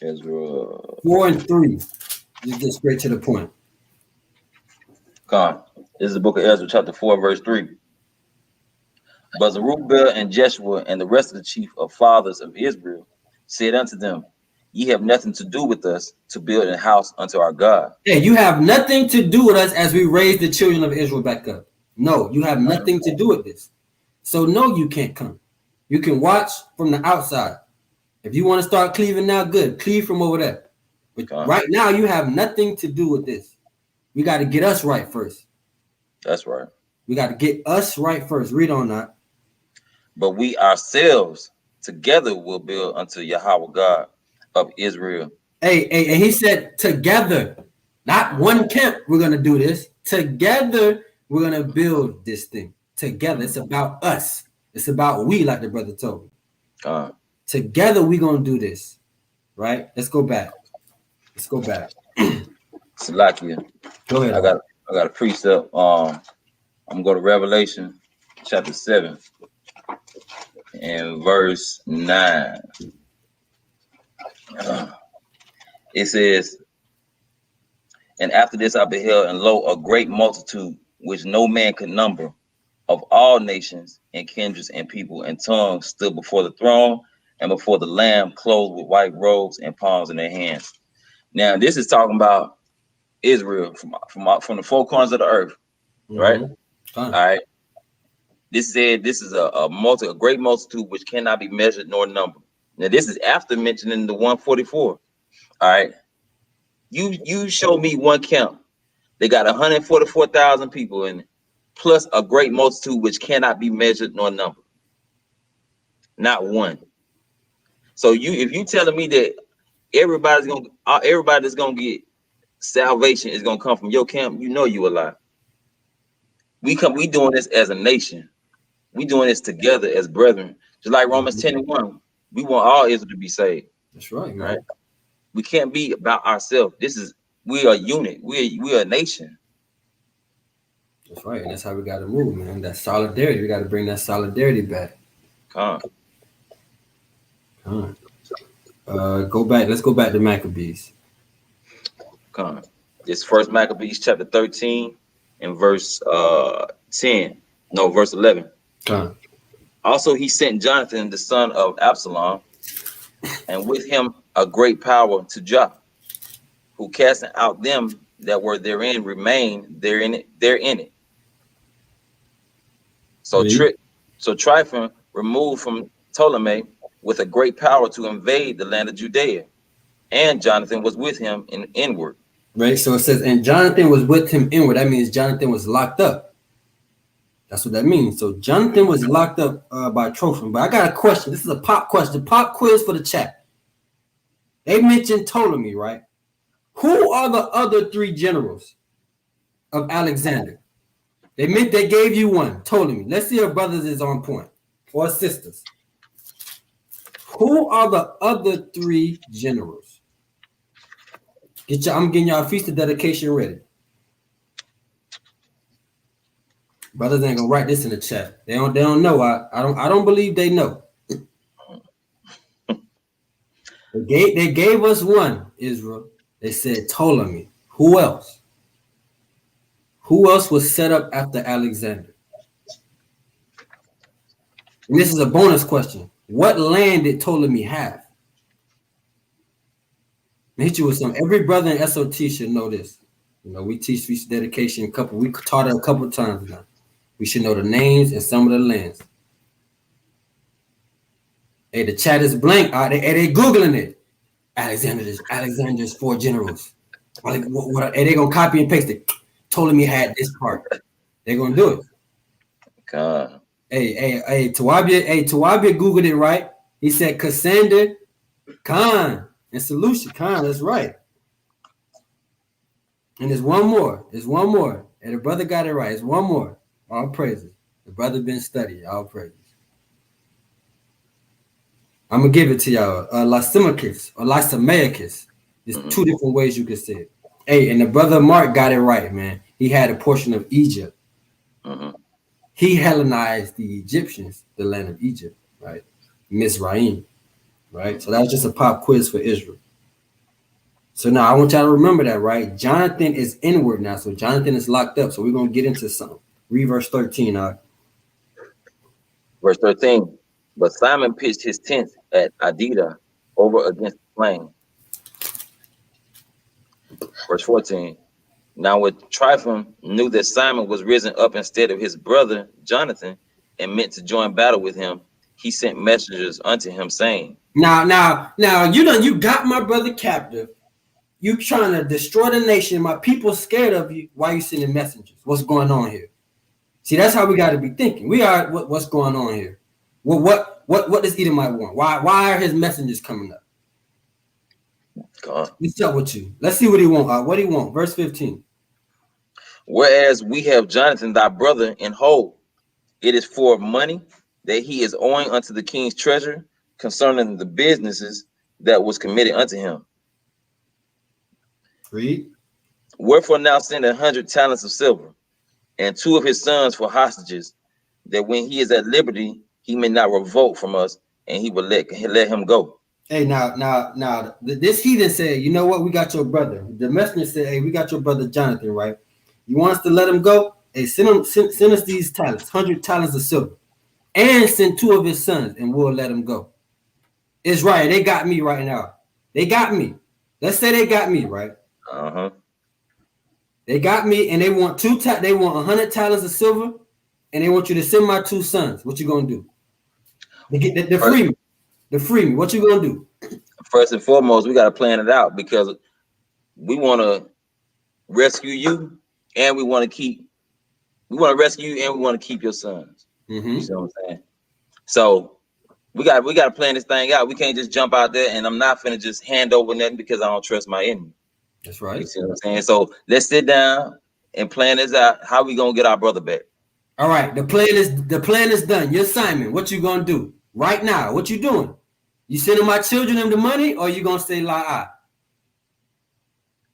Ezra 4 and 3. Just get straight to the point. Come on. This is the book of Ezra, chapter 4, verse 3. But Zerubbabel and Jeshua and the rest of the chief of fathers of Israel said unto them, Ye have nothing to do with us to build a house unto our God. Yeah, you have nothing to do with us as we raise the children of Israel back up. No, you have nothing to do with this. So no, you can't come. You can watch from the outside. If you want to start cleaving now, good. Cleave from over there. But right now, you have nothing to do with this. We got to get us right first. That's right. We got to get us right first. Read on that. But we ourselves together will build unto Yahweh God of Israel. Hey, and he said together, not one camp. We're going to do this. Together, we're going to build this thing. Together. It's about us. It's about we, like the brother told me. Together, we're going to do this. Right? Let's go back. Let's go back. Salakia. Go ahead. I got a precept. I'm gonna go to Revelation chapter 7 and verse 9. It says, And after this I beheld, and lo, a great multitude, which no man could number, of all nations and kindreds and people and tongues, stood before the throne and before the Lamb, clothed with white robes and palms in their hands. Now, this is talking about Israel from the four corners of the earth, right? All right. This said this is a great multitude which cannot be measured nor numbered. Now, this is after mentioning the 144. All right. You show me one camp. They got 144,000 people in it, plus a great multitude which cannot be measured nor numbered. Not one. So if you telling me that everybody that's gonna get salvation is gonna come from your camp, you know you a lie. We doing this as a nation. We doing this together as brethren. Just like Romans 10:1. We want all Israel to be saved. That's right, man. Right? We can't be about ourselves. We are a unit. We are a nation. That's right, and that's how we got to move, man. That solidarity. We got to bring that solidarity back. Go back. Let's go back to Maccabees. Come on. This first Maccabees chapter 13 and verse 10. No, verse 11. Come on. Also, he sent Jonathan, the son of Absalom, and with him a great power to Jah, who casting out them that were therein remained therein it. So Tryphon removed from Ptolemy with a great power to invade the land of Judea, and Jonathan was with him in inward. Right. So it says, and Jonathan was with him inward. That means Jonathan was locked up. That's what that means. So Jonathan was locked up by Tryphon. But I got a question. This is a pop question. Pop quiz for the chat. They mentioned Ptolemy, right? Who are the other three generals of Alexander? They gave you one, Ptolemy. Let's see if brothers is on point or sisters. Who are the other three generals? I'm getting y'all a feast of dedication ready. Brothers ain't gonna write this in the chat. They don't know. I don't believe they know. They gave us one, Israel. They said Ptolemy. Who else? Who else was set up after Alexander? And this is a bonus question. What land did Ptolemy have? I hit you with some. Every brother in SOT should know this. You know, we teach feast of dedication we taught it a couple of times now. We should know the names and some of the lands. Hey, the chat is blank. They Googling it. Alexander's four generals. They gonna copy and paste it. Ptolemy had this part. They're gonna do it. God. Hey, Tawabia Googled it right. He said Cassander, Khan, and Solution. Khan, that's right. And there's one more. And the brother got it right. There's one more. All praises. The brother been studying. All praises. I'm gonna give it to y'all. Lysimachus or Lysimachus. There's two different ways you can say it. Hey, and the brother Mark got it right, man. He had a portion of Egypt. He Hellenized the Egyptians, the land of Egypt, right? Mizraim, right? So that was just a pop quiz for Israel. So now I want y'all to remember that, right? Jonathan is inward now, so Jonathan is locked up. So we're gonna get into something. Read verse 13. Verse 13. But Simon pitched his tent at Adida over against the plain. Verse 14. Now when Tryphon knew that Simon was risen up instead of his brother Jonathan and meant to join battle with him, he sent messengers unto him, saying, Now, you got my brother captive. You trying to destroy the nation. My people scared of you. Why are you sending messengers? What's going on here? See, that's how we got to be thinking. We are what's going on here. Well, what does Edomite want? Why are his messengers coming up? God. What's up with you? Let's see what he want. What he want? Verse 15. Whereas we have Jonathan thy brother in hold, it is for money that he is owing unto the king's treasure concerning the businesses that was committed unto him. Read. Wherefore now send 100 talents of silver and 2 of his sons for hostages, that when he is at liberty, he may not revolt from us, and he will let him go. Hey, now, this heathen said, you know what? We got your brother. The messenger said, hey, we got your brother Jonathan, right? You want us to let him go? Hey, send us these talents, 100 talents of silver, and send 2 of his sons, and we'll let him go. It's right. They got me right now. They got me. Let's say they got me, right? They got me, and they want they want 100 talents of silver, and they want you to send my 2 sons. What you gonna do? They free me. They free me. What you gonna do? First and foremost, we gotta plan it out, because we want to rescue you, and we want to keep your sons. You see what I'm saying? So we got to plan this thing out. We can't just jump out there, and I'm not finna just hand over nothing because I don't trust my enemy. That's right. You see what I'm saying? So let's sit down and plan this out. How we gonna get our brother back? All right, the plan is done. You're Simon. What you gonna do right now? What you doing? You sending my children them the money, or you gonna say la?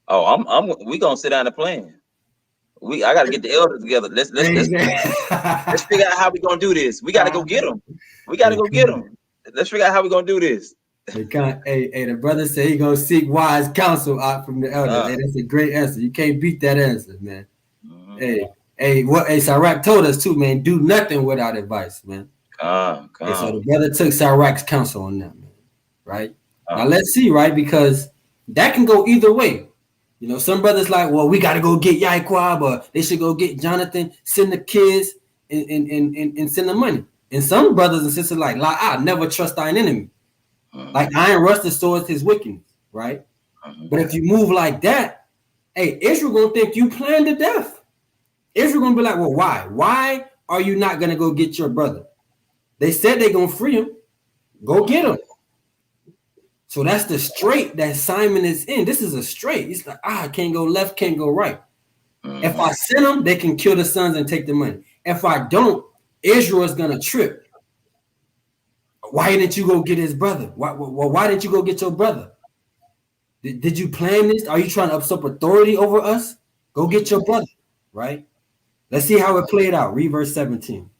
Oh, we gonna sit down and plan. I gotta get the elders together. Let's figure out how we gonna do this. We gotta go get them. Let's figure out how we gonna do this. Hey, the brother said he gonna seek wise counsel out from the elders. Hey, that's a great answer. You can't beat that answer, man. Hey, Sirach told us too, man. Do nothing without advice, man. So the brother took Sirach's counsel on that, man. Right? Now let's see, right? Because that can go either way. You know, some brothers like, well, we got to go get Yaquab, or they should go get Jonathan, send the kids, and send the money. And some brothers and sisters like, I never trust thine enemy. Like iron rusteth swords his wickedness, right? But if you move like that, hey, Israel gonna think you planned to death. Israel gonna be like, well, why? Why are you not gonna go get your brother? They said they're gonna free him. Go get him. So that's the straight that Simon is in. This is a straight. He's like, I can't go left, can't go right. If I send them, they can kill the sons and take the money. If I don't, Israel is gonna trip. Why didn't you go get his brother? Why didn't you go get your brother? Did you plan this? Are you trying to usurp authority over us? Go get your brother, right? Let's see how it played out. Read verse 17.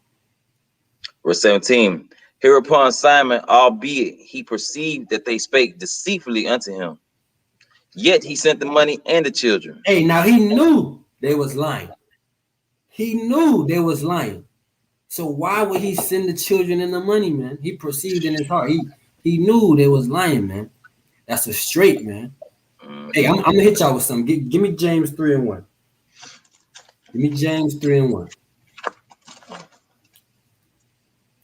Verse 17. Hereupon Simon, albeit he perceived that they spake deceitfully unto him, yet he sent the money and the children. Hey, now he knew they was lying. He knew they was lying. So why would he send the children and the money, man? He perceived in his heart. He knew they was lying, man. That's a straight, man. Hey, I'm gonna hit y'all with something. Give me James 3:1. Give me James 3:1.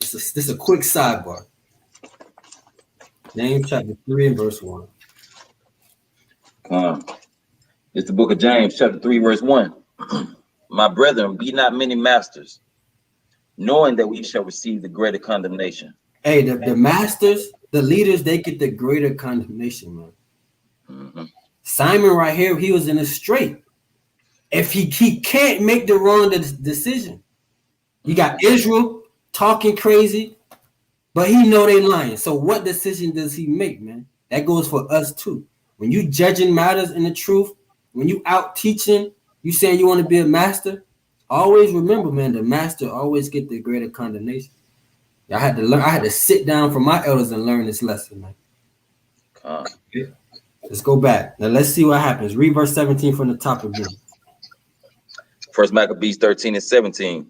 This is a quick sidebar. James chapter 3 and verse 1. It's the book of James, chapter 3, verse 1. My brethren, be not many masters, knowing that we shall receive the greater condemnation. Hey, the masters, the leaders, they get the greater condemnation, man. Simon right here, he was in a straight. If he can't make the wrong decision. You got Israel talking crazy, but he know they lying. So what decision does he make, man? That goes for us too. When you judging matters in the truth, when you out teaching, you saying you want to be a master, always remember, man, the master always get the greater condemnation. I had to learn. I had to sit down from my elders and learn this lesson, man. Let's go back. Now let's see what happens. Read verse 17 from the top again. First Maccabees 13 and 17.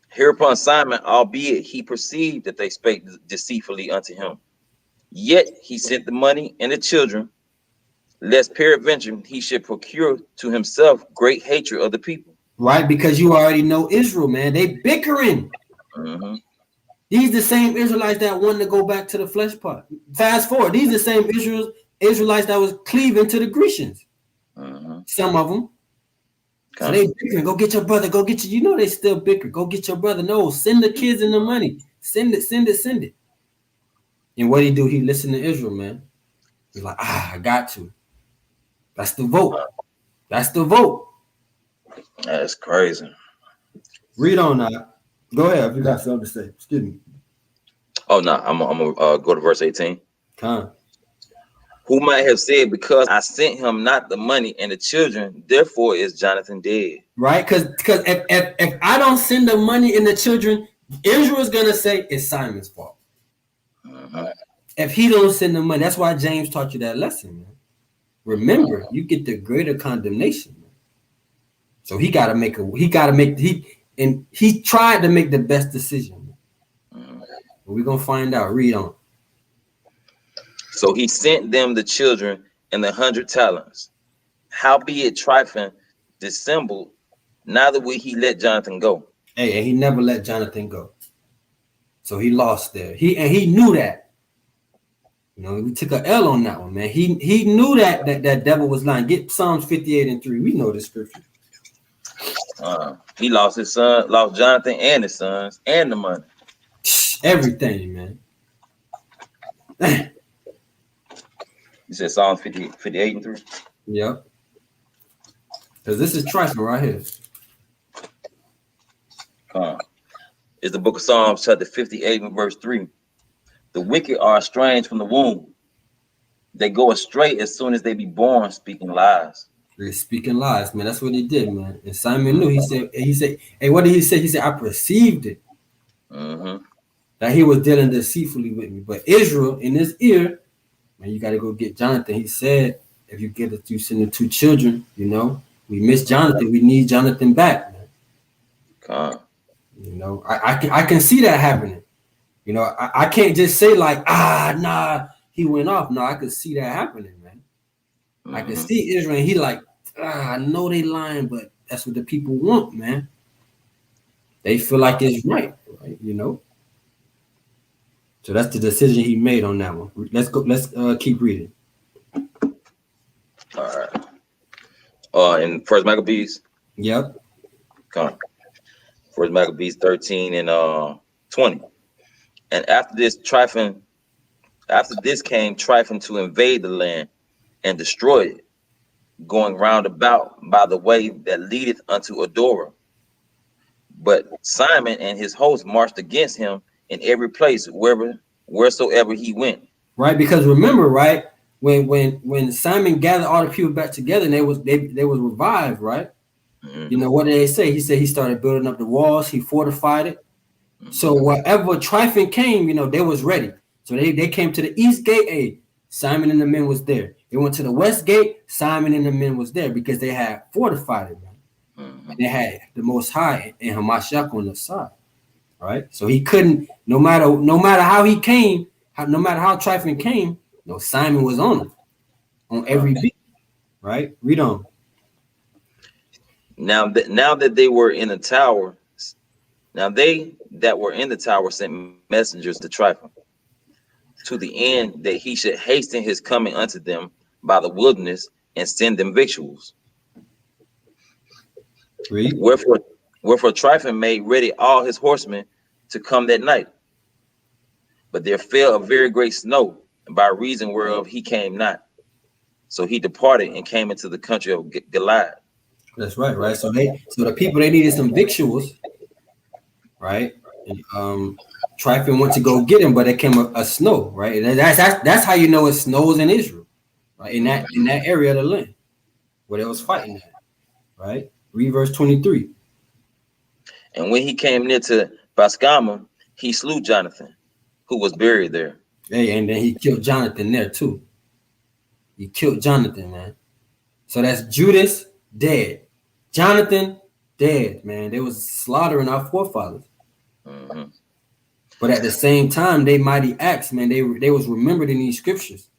Hereupon Simon, albeit he perceived that they spake deceitfully unto him, yet he sent the money and the children, lest peradventure he should procure to himself great hatred of the people. Right, because you already know Israel, man. They bickering. These the same Israelites that wanted to go back to the flesh pot. Fast forward, these the same Israelites that was cleaving to the Grecians. Some of them. So they bickering. Go get your brother. Go get you. You know they still bicker. Go get your brother. No, send the kids and the money. Send it. And what he do? He listened to Israel, man. He's like, I got to. That's the vote. That's crazy. Read on now. Go ahead if you got something to say. Excuse me. Oh no, I'm gonna go to verse 18. Come. Who might have said, because I sent him not the money and the children, therefore is Jonathan dead. Right? Because if I don't send the money and the children, Israel's gonna say it's Simon's fault. If he don't send the money, that's why James taught you that lesson, man. Remember, you get the greater condemnation, man. So he tried to make the best decision. But we're gonna find out. Read on. So he sent them the children and the 100 talents. Howbeit trifling dissembled, neither would he let Jonathan go. Hey, and he never let Jonathan go. So he lost there. He knew that. You know, we took an L on that one, man. He knew that devil was lying. Get Psalms 58 and 3. We know the scripture. He lost his son, lost Jonathan and his sons and the money. Everything, man. You said Psalms 58 and 3? Yep. Because this is trifling right here. It's the book of Psalms, chapter 58 and verse 3. The wicked are estranged from the womb. They go astray as soon as they be born, speaking lies. They're speaking lies, man. That's what he did, man. And Simon knew. He said, hey, what did he say? He said, I perceived it. That he was dealing deceitfully with me. But Israel, in his ear, man, you got to go get Jonathan. He said, if you get it, you send the 2 children, we miss Jonathan. We need Jonathan back, man. I can see that happening. I can't just say like, nah, he went off. No, I could see that happening, man. I can see Israel. He like, I know they lying, but that's what the people want, man. They feel like it's right? So that's the decision he made on that one. Let's go. Let's keep reading. All right. In First Maccabees. Yep. Come on. First Maccabees 13 and 20. And after this came Tryphon to invade the land and destroy it, going round about by the way that leadeth unto Adora. But Simon and his host marched against him in every place wheresoever he went. Right, because remember, right, when Simon gathered all the people back together and they was revived, right? What did they say? He said he started building up the walls, he fortified it. So wherever Tryphon came, they was ready. So they came to the east gate, hey, Simon and the men was there. They went to the west gate, Simon and the men was there because they had fortified it, man. They had the Most High and Hamashiach on the side, right? So he couldn't, no matter how he came, no matter how Tryphon came, Simon was on him, on every beat, right? Read on. Now that they were in the tower, they that were in the tower sent messengers to Tryphon, to the end that he should hasten his coming unto them by the wilderness and send them victuals. Read. Wherefore Tryphon made ready all his horsemen to come that night. But there fell a very great snow, by reason whereof he came not. So he departed and came into the country of Gilead. That's right, right. So the people, they needed some victuals, right? And Tryphon went to go get him, but it came a snow, right? And that's how you know it snows in Israel, right? In that area of the land where they was fighting at, right? Read verse 23. And when he came near to Bascama, he slew Jonathan, who was buried there. Hey, and then he killed Jonathan there too. He killed Jonathan, man. So that's Judas dead, Jonathan dead, man. They was slaughtering our forefathers. But at the same time, they mighty acts, man. They was remembered in these scriptures,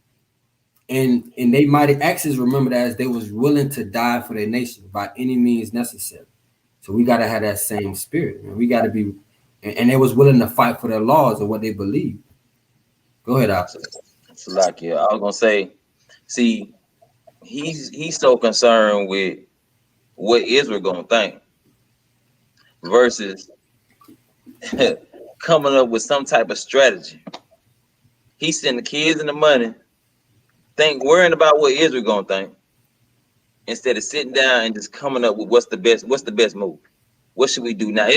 and they mighty acts is remembered as they was willing to die for their nation by any means necessary. So we gotta have that same spirit, man. We gotta be, and they was willing to fight for their laws and what they believe. Go ahead, Oscar. Salakia. I was gonna say, see, he's so concerned with what Israel gonna think versus coming up with some type of strategy. He send the kids and the money, worrying about what Israel gonna think, instead of sitting down and just coming up with what's the best move. What should we do now?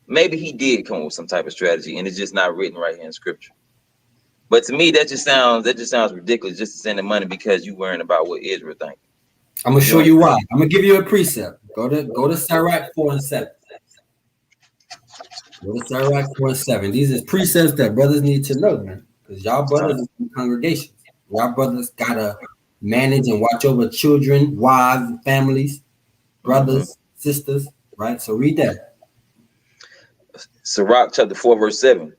Maybe he did come up with some type of strategy, and it's just not written right here in scripture. But to me, that just sounds ridiculous, just to send the money because you worrying about what Israel think. I'm gonna show you why. I'm gonna give you a precept. Go to Sirach 4 and 7. Go to Sirach 4 and 7. These are precepts that brothers need to know, man. Because y'all brothers in congregations. Y'all brothers gotta manage and watch over children, wives, families, brothers, sisters, right? So read that. Sirach chapter 4, verse 7.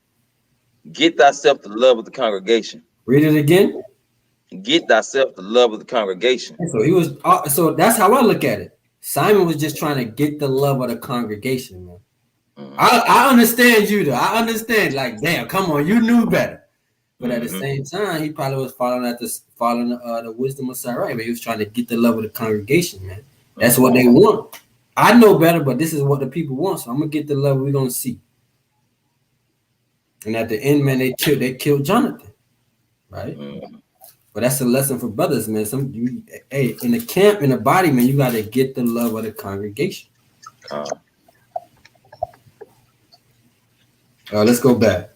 Get thyself the love of the congregation. Read it again. Get thyself the love of the congregation. So he was. So that's how I look at it. Simon was just trying to get the love of the congregation, man. I understand you though. I understand. Like, damn, come on, you knew better. But at the same time, he probably was following the wisdom of Sarai. But he was trying to get the love of the congregation, man. That's what they want. I know better, but this is what the people want. So I'm gonna get the love we're gonna see. And at the end, man, they killed Jonathan, right? But that's a lesson for brothers, man. Hey, in the camp, in the body, man, you gotta get the love of the congregation. Let's go back.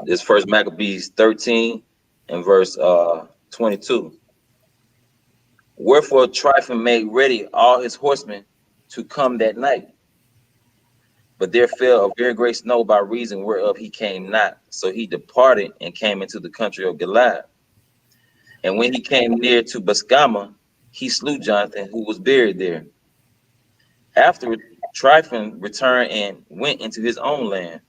This first Maccabees 13 and verse 22. Wherefore Tryphon made ready all his horsemen to come that night. But there fell a very great snow by reason whereof he came not. So he departed and came into the country of Gilead. And when he came near to Basgama, he slew Jonathan, who was buried there. After Tryphon returned and went into his own land.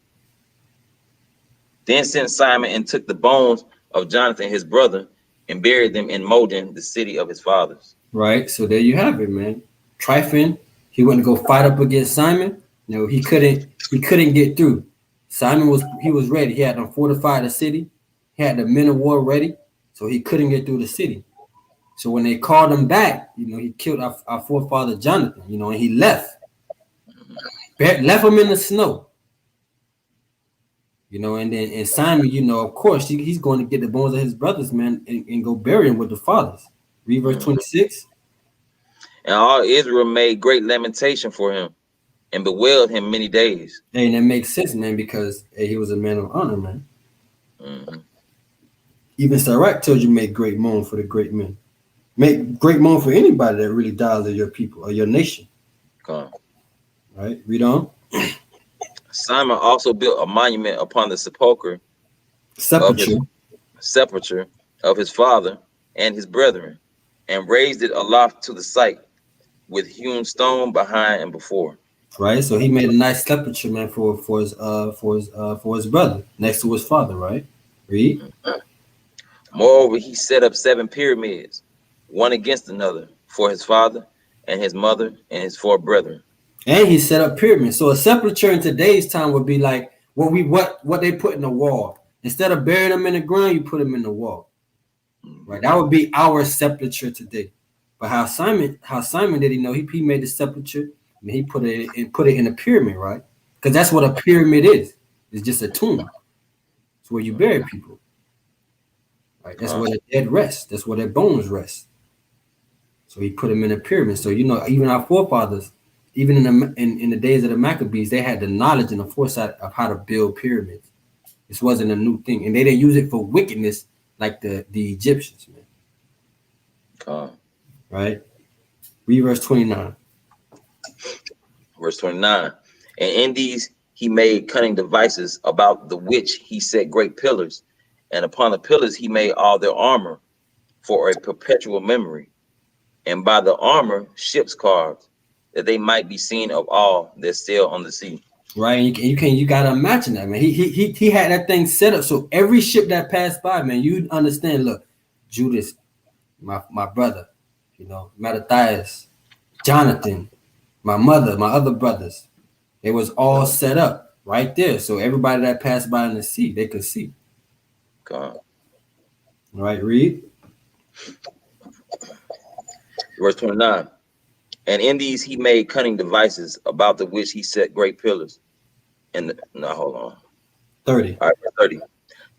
Then sent Simon and took the bones of Jonathan his brother and buried them in Modin, the city of his fathers. Right. So there you have it, man. Tryphon, he went to go fight up against Simon. No, he couldn't get through. Simon was ready. He had to fortify the city. He had the men of war ready, so he couldn't get through the city. So when they called him back, he killed our forefather Jonathan, and he left him in the snow. And Simon, of course, he's going to get the bones of his brothers, man, and go bury him with the fathers. Read verse 26. And all Israel made great lamentation for him and bewailed him many days. Hey, and that makes sense, man, because he was a man of honor, man. Mm-hmm. Even Sirach tells you make great moan for the great men. Make great moan for anybody that really dies of your people or your nation. Come on. Right? Read on. Simon also built a monument upon the sepulchre of his father and his brethren, and raised it aloft to the site with hewn stone behind and before. Right, so he made a nice sepulchre, man, for his brother next to his father. Right, read. Moreover, he set up 7 pyramids, one against another, for his father and his mother and his 4 brethren. And he set up pyramids. So a sepulchre in today's time would be like what they put in the wall. Instead of burying them in the ground, you put them in the wall. Right, that would be our sepulchre today. But how Simon did he made the sepulchre and he put it in a pyramid, right? Because that's what a pyramid is. It's just a tomb. It's where you bury people. Right, that's where the dead rest. That's where their bones rest. So he put them in a pyramid. So even our forefathers, even in the days of the Maccabees, they had the knowledge and the foresight of how to build pyramids. This wasn't a new thing, and they didn't use it for wickedness like the Egyptians, man. Right? Read verse 29. Verse 29. And in these he made cunning devices, about the which he set great pillars, and upon the pillars he made all their armor for a perpetual memory, and by the armor ships carved, that they might be seen of all that sail on the sea. Right, you gotta imagine that, man. He had that thing set up so every ship that passed by, man, you'd understand. Look, Judas, my brother, Mattathias, Jonathan, my mother, my other brothers, it was all set up right there. So everybody that passed by in the sea, they could see. God. Right, read. Verse 29. And in these he made cunning devices, about the which he set great pillars. Hold on. 30. All right, 30.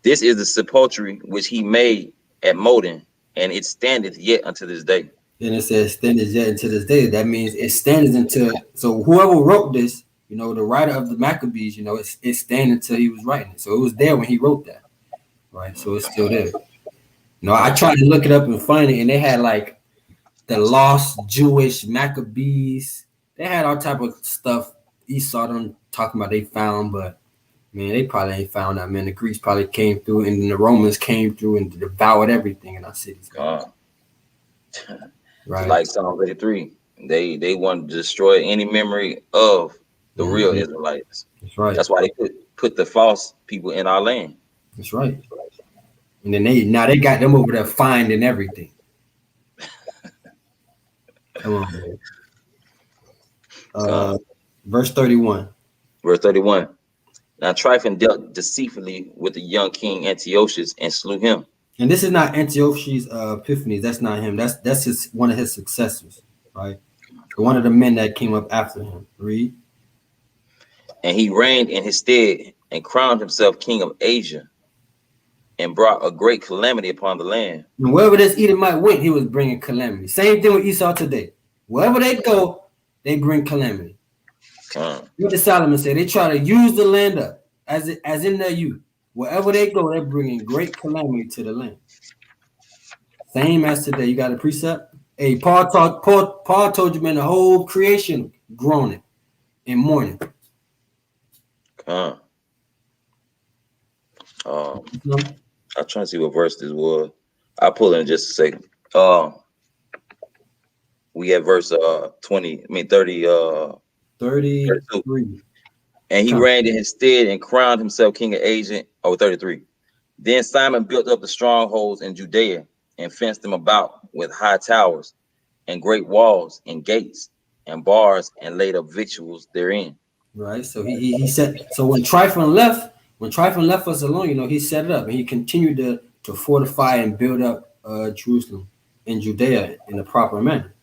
This is the sepulchre which he made at Modin, and it standeth yet unto this day. And it says standeth yet unto this day. That means it stands until. So whoever wrote this, the writer of the Maccabees, it stands until he was writing it. So it was there when he wrote that, right? So it's still there. I tried to look it up and find it, and they had like the lost Jewish Maccabees. They had all type of stuff. Esau them talking about they found, but man, they probably ain't found that. Man, the Greeks probably came through, and then the Romans came through and devoured everything in our cities. Right, like Psalm 83, they wanted to destroy any memory of the real Israelites. That's right. That's why they put the false people in our land. That's right. And then they got them over there finding everything. Come on, man. Verse 31. Verse 31. Now Tryphon dealt deceitfully with the young king Antiochus and slew him. And this is not Antiochus Epiphanes. That's not him. That's one of his successors, right? One of the men that came up after him. Read. And he reigned in his stead and crowned himself king of Asia, and brought a great calamity upon the land. And wherever this Edomite went, he was bringing calamity. Same thing with Esau today. Wherever they go, they bring calamity. What did Solomon say? They try to use the land up as in their youth. Wherever they go, they're bringing great calamity to the land. Same as today. You got a precept? Hey, Paul told you, man, the whole creation groaning and mourning. Huh. I'm trying to see what verse this was. I'll pull it in just a second. We have verse 30, 33. and he reigned in his stead and crowned himself king of Asia. 33. Then Simon built up the strongholds in Judea and fenced them about with high towers and great walls and gates and bars and laid up victuals therein. Right. So he said, so when Tryphon left us alone, he set it up and he continued to fortify and build up Jerusalem and Judea in a proper manner.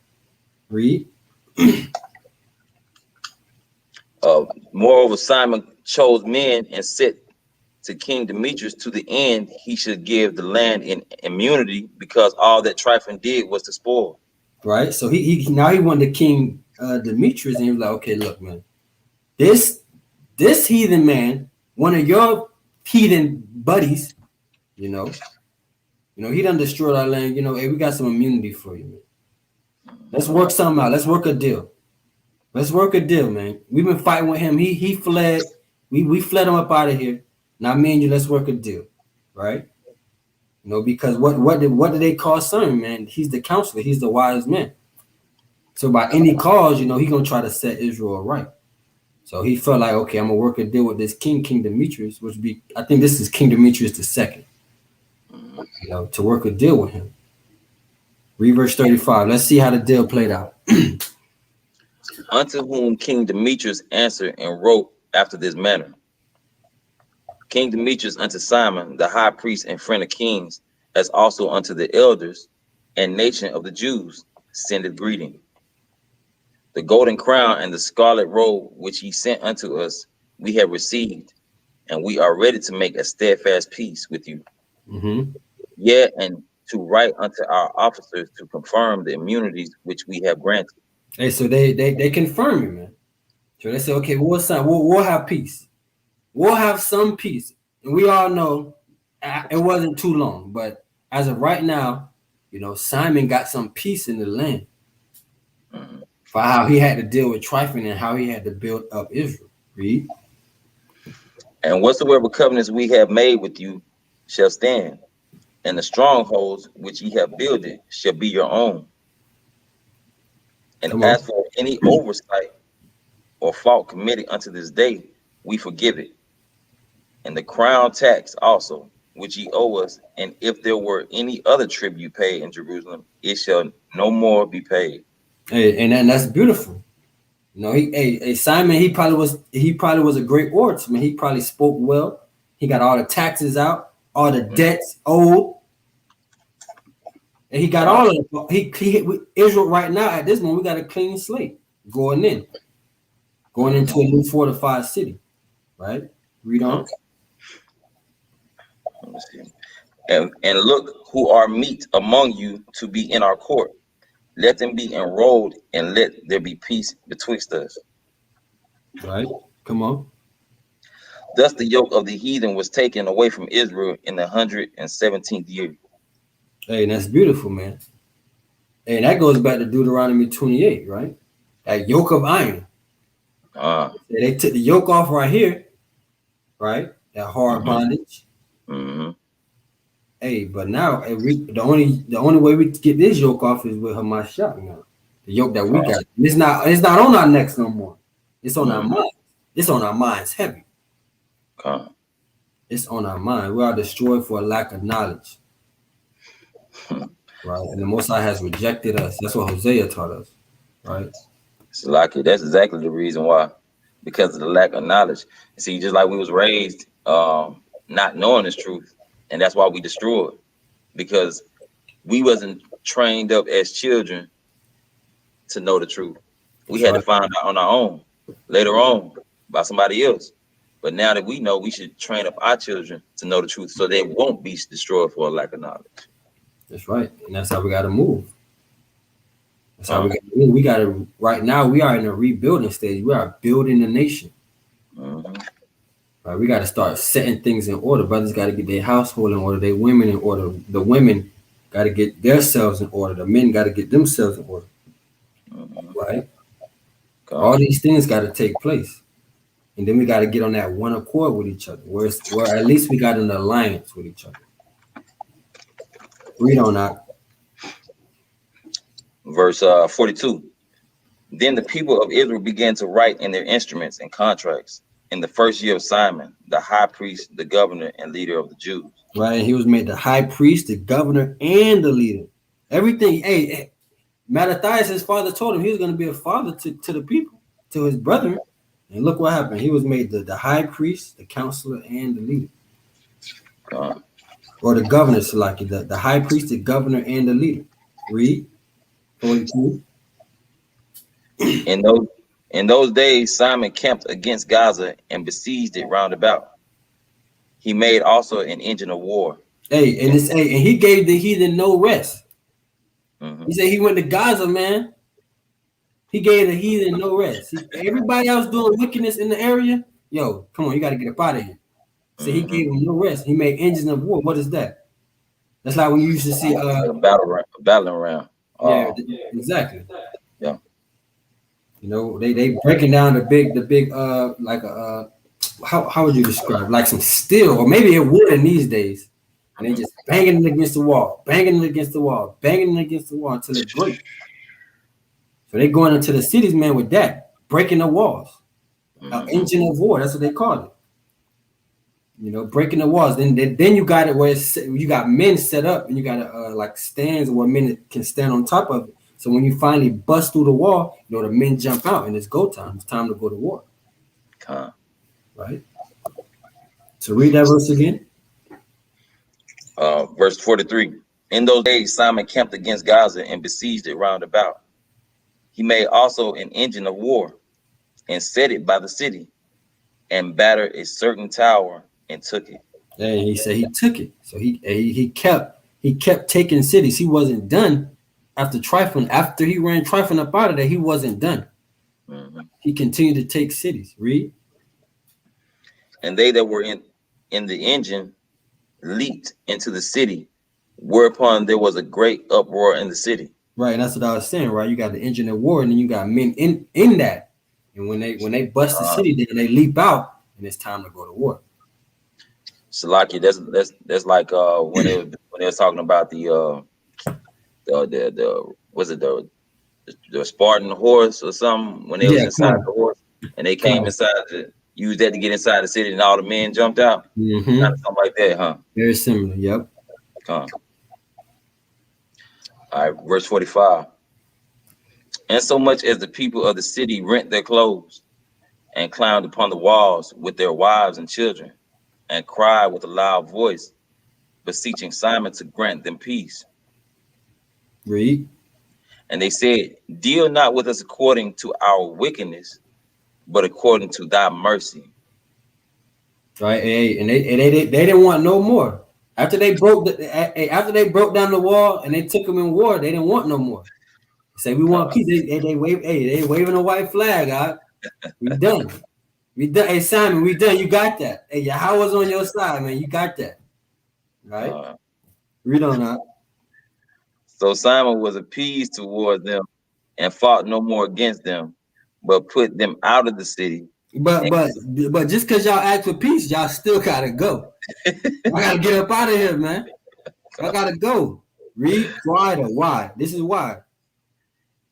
Read. Moreover, Simon chose men and said to King Demetrius to the end he should give the land in immunity, because all that Tryphon did was to spoil. Right. So he now he wanted King Demetrius, and he was like, okay, look, man, this heathen man, one of your heathen buddies, he done destroyed our land. Hey, we got some immunity for you, man. Let's work something out. Let's work a deal. Man. We've been fighting with him. He fled. We fled him up out of here. Now me and you, let's work a deal, right? Because what did they call Simeon, man? He's the counselor. He's the wise man. So by any cause, he gonna try to set Israel right. So he felt like, okay, I'm gonna work a deal with this King Demetrius, I think this is King Demetrius II. To work a deal with him. Read verse 35. Let's see how the deal played out. Unto whom King Demetrius answered and wrote after this manner. King Demetrius unto Simon, the high priest and friend of kings, as also unto the elders and nation of the Jews, sendeth greeting. The golden crown and the scarlet robe which he sent unto us, we have received, and we are ready to make a steadfast peace with you. Mm-hmm. Yet, and to write unto our officers to confirm the immunities which we have granted. Hey, so they confirm you, man. So they say, okay, we'll have peace. We'll have some peace. And we all know it wasn't too long, but as of right now, Simon got some peace in the land. Mm-hmm. For how he had to deal with Tryphon and how he had to build up Israel. Read. And whatsoever covenants we have made with you shall stand, and the strongholds which ye have builded shall be your own. And as for any oversight or fault committed unto this day, we forgive it. And the crown tax also, which ye owe us, and if there were any other tribute paid in Jerusalem, it shall no more be paid. Hey, and that's beautiful. Simon, he probably was a great orator, man. He probably spoke well. He got all the taxes out, all the debts owed. And he got all of it. Israel right now at this moment, we got a clean slate going into a new fortified city, right? Read on. Let me see. And look who are meet among you to be in our court. Let them be enrolled, and let there be peace betwixt us. Right. Come on. Thus the yoke of the heathen was taken away from Israel in the 117th year. Hey, that's beautiful, man. Hey, that goes back to Deuteronomy 28, right? That yoke of iron. They took the yoke off right here, right? That hard bondage. Mm-hmm. Hey, but now the only way we get this yoke off is with Hamashiach now. The yoke that we got. It's not on our necks no more. It's on our minds. It's on our minds heavy. It's on our mind. We are destroyed for a lack of knowledge. Right. And the Most High has rejected us. That's what Hosea taught us. Right. It's like it. That's exactly the reason why. Because of the lack of knowledge. See, just like we was raised not knowing this truth. And that's why we destroyed, because we wasn't trained up as children to know the truth. We had to find out on our own later on by somebody else. But now that we know, we should train up our children to know the truth so they won't be destroyed for a lack of knowledge. That's right. And that's how we got to move. That's how we got to move. We got to, right now, we are in a rebuilding stage. We are building a nation. Mm-hmm. Right, we got to start setting things in order. Brothers got to get their household in order, their women in order. The women got to get themselves in order. The men got to get themselves in order. Right? All these things got to take place. And then we got to get on that one accord with each other, where at least we got an alliance with each other. Read on that. Verse 42. Then the people of Israel began to write in their instruments and contracts in the first year of Simon, the high priest, the governor, and leader of the Jews. Right, and he was made the high priest, the governor, and the leader. Everything. Hey, Mattathias, his father told him he was going to be a father to the people, to his brethren. And look what happened. He was made the high priest, the counselor, and the leader. Or the governor, Salaki, the high priest, the governor, and the leader. Read. 42. In those days, Simon camped against Gaza and besieged it round about. He made also an engine of war. And he gave the heathen no rest. He said he went to Gaza, man. He gave the heathen no rest. Everybody else doing wickedness in the area, yo, come on, you got to get up out of here. So he gave them no rest. He made engines of war. What is that? That's like when you used to see a battling ram. Yeah, exactly. Yeah. You know, they breaking down the big like how would you describe, like some steel, or maybe it would in these days, and they just banging it against the wall, banging it against the wall, banging it against the wall until it breaks. So they going into the cities, man, with that, breaking the walls. An engine of war, that's what they call it. You know, breaking the walls. Then you got it where you got men set up, and you got like stands where men can stand on top of it. So when you finally bust through the wall, you know, the men jump out and it's go time. It's time to go to war. Right? So read that verse again. Verse 43. In those days, Simon camped against Gaza and besieged it round about. He made also an engine of war and set it by the city and battered a certain tower and took it. And he said he took it. So he kept taking cities. He wasn't done after trifling. After he ran trifling up out of there, he wasn't done. He continued to take cities. Read. And they that were in the engine leaped into the city, whereupon there was a great uproar in the city. Right, and that's what I was saying, right? You got the engine of war, and then you got men in that. And when they bust the city, then they leap out, and it's time to go to war. Salaki, that's like when they was talking about the Spartan horse or something, when they was inside the horse and they came inside used that to get inside the city and all the men jumped out. Kind of something like that, huh? Very similar, yep. All right, verse 45. And so much as the people of the city rent their clothes and climbed upon the walls with their wives and children and cried with a loud voice, beseeching Simon to grant them peace. Read. And they said, deal not with us according to our wickedness, but according to thy mercy. Right, and they didn't want no more. After they broke down the wall and they took them in war, they didn't want no more. Say we want peace. They waving a white flag out. We done. Hey Simon, we done. You got that. Hey, Yahweh's on your side, man. You got that. Right? Read on that. So Simon was appeased toward them and fought no more against them, but put them out of the city. But just because y'all ask for peace, y'all still gotta go. I gotta get up out of here, man. I gotta go. Read wider. Why? This is why.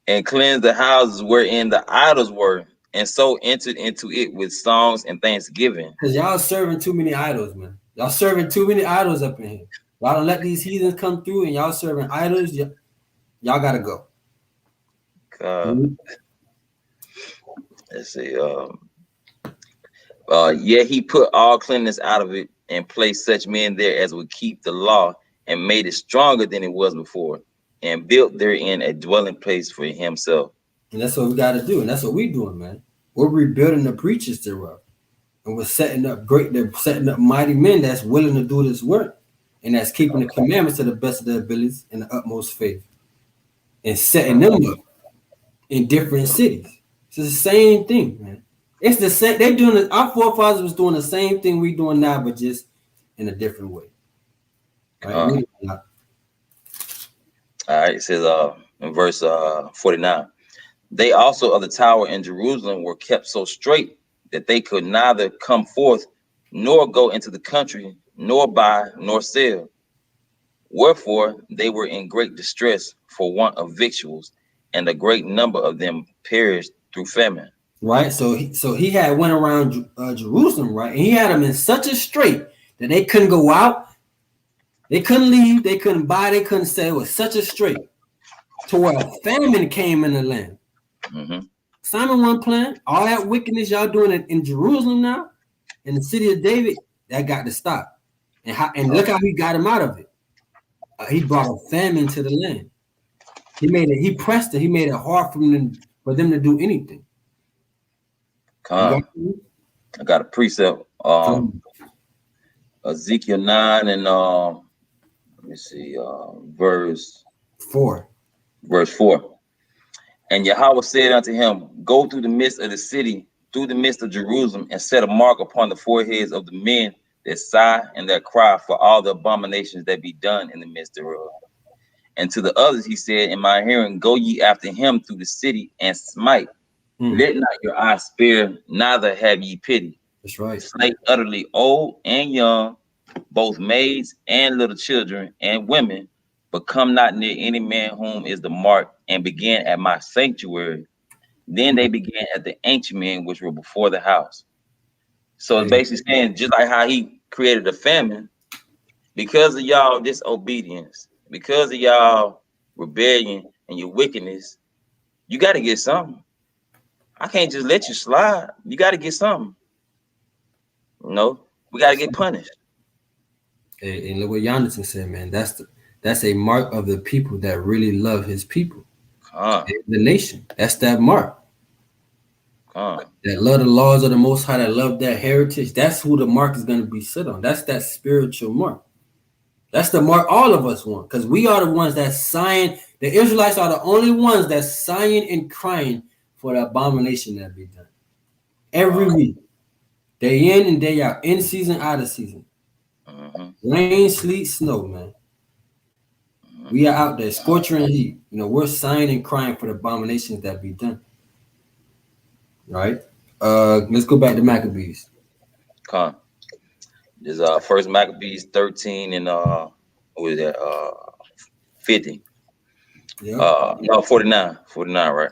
And cleanse the houses wherein the idols were, and so entered into it with songs and thanksgiving. Because y'all serving too many idols, man. Y'all serving too many idols up in here. Y'all don't let these heathens come through, and y'all serving idols. Y'all gotta go. Let's see. Yet he put all cleanness out of it and placed such men there as would keep the law and made it stronger than it was before and built therein a dwelling place for himself. And that's what we got to do. And that's what we're doing, man. We're rebuilding the preachers thereof. And we're setting up mighty men that's willing to do this work and that's keeping the commandments to the best of their abilities and the utmost faith and setting them up in different cities. It's the same thing, man. It's the same. They're doing it. Our forefathers was doing the same thing we're doing now, but just in a different way. Right? All right. It says in verse 49, they also of the tower in Jerusalem were kept so straight that they could neither come forth, nor go into the country, nor buy, nor sell. Wherefore they were in great distress for want of victuals, and a great number of them perished through famine. Right. So he had went around Jerusalem, right? And he had them in such a strait that they couldn't go out, they couldn't leave, they couldn't buy, they couldn't sell. It was such a strait to where a famine came in the land. Simon one plan, all that wickedness y'all doing in Jerusalem now, in the city of David, that got to stop. And look how he got him out of it. He brought a famine to the land. He pressed it. He made it hard for them to do anything. I got a precept. Ezekiel 9 and let me see, verse 4. Verse 4. And Yahweh said unto him, Go through the midst of the city, through the midst of Jerusalem, and set a mark upon the foreheads of the men that sigh and that cry for all the abominations that be done in the midst thereof. And to the others he said in my hearing, Go ye after him through the city and smite. Let not your eye spare, neither have ye pity. That's right. Slay utterly old and young, both maids and little children and women, but come not near any man whom is the mark, and begin at my sanctuary. Then they began at the ancient men which were before the house. So it's basically saying, just like how he created a famine, because of y'all disobedience, because of y'all rebellion and your wickedness, you got to get something. I can't just let you slide. You got to get something. No, we got to get punished. Hey, and look what Jonathan said, man. That's a mark of the people that really love his people. The nation. That's that mark. That love the laws of the Most High, that love that heritage. That's who the mark is going to be set on. That's that spiritual mark. That's the mark all of us want, because we are the ones that sighing. The Israelites are the only ones that sighing and crying for the abomination that be done every week, day in and day out, in season, out of season. Rain, sleet, snow, man. We are out there, scorching heat. You know, we're sighing and crying for the abominations that be done. Right? Let's go back to Maccabees. There's first Maccabees 13 and what was that? 50. Yeah. No, 49, right?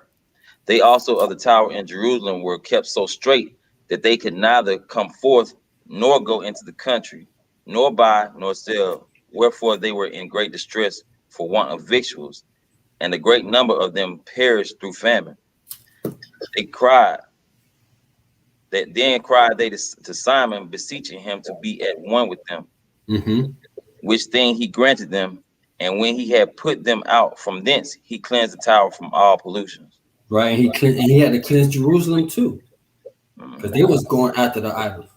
They also of the tower in Jerusalem were kept so straight that they could neither come forth nor go into the country, nor buy nor sell. Wherefore they were in great distress for want of victuals, and a great number of them perished through famine. They cried. Then cried they to Simon, beseeching him to be at one with them, which thing he granted them. And when he had put them out from thence, he cleansed the tower from all pollutions. Right, and he had to cleanse Jerusalem too, because they was going after the idols.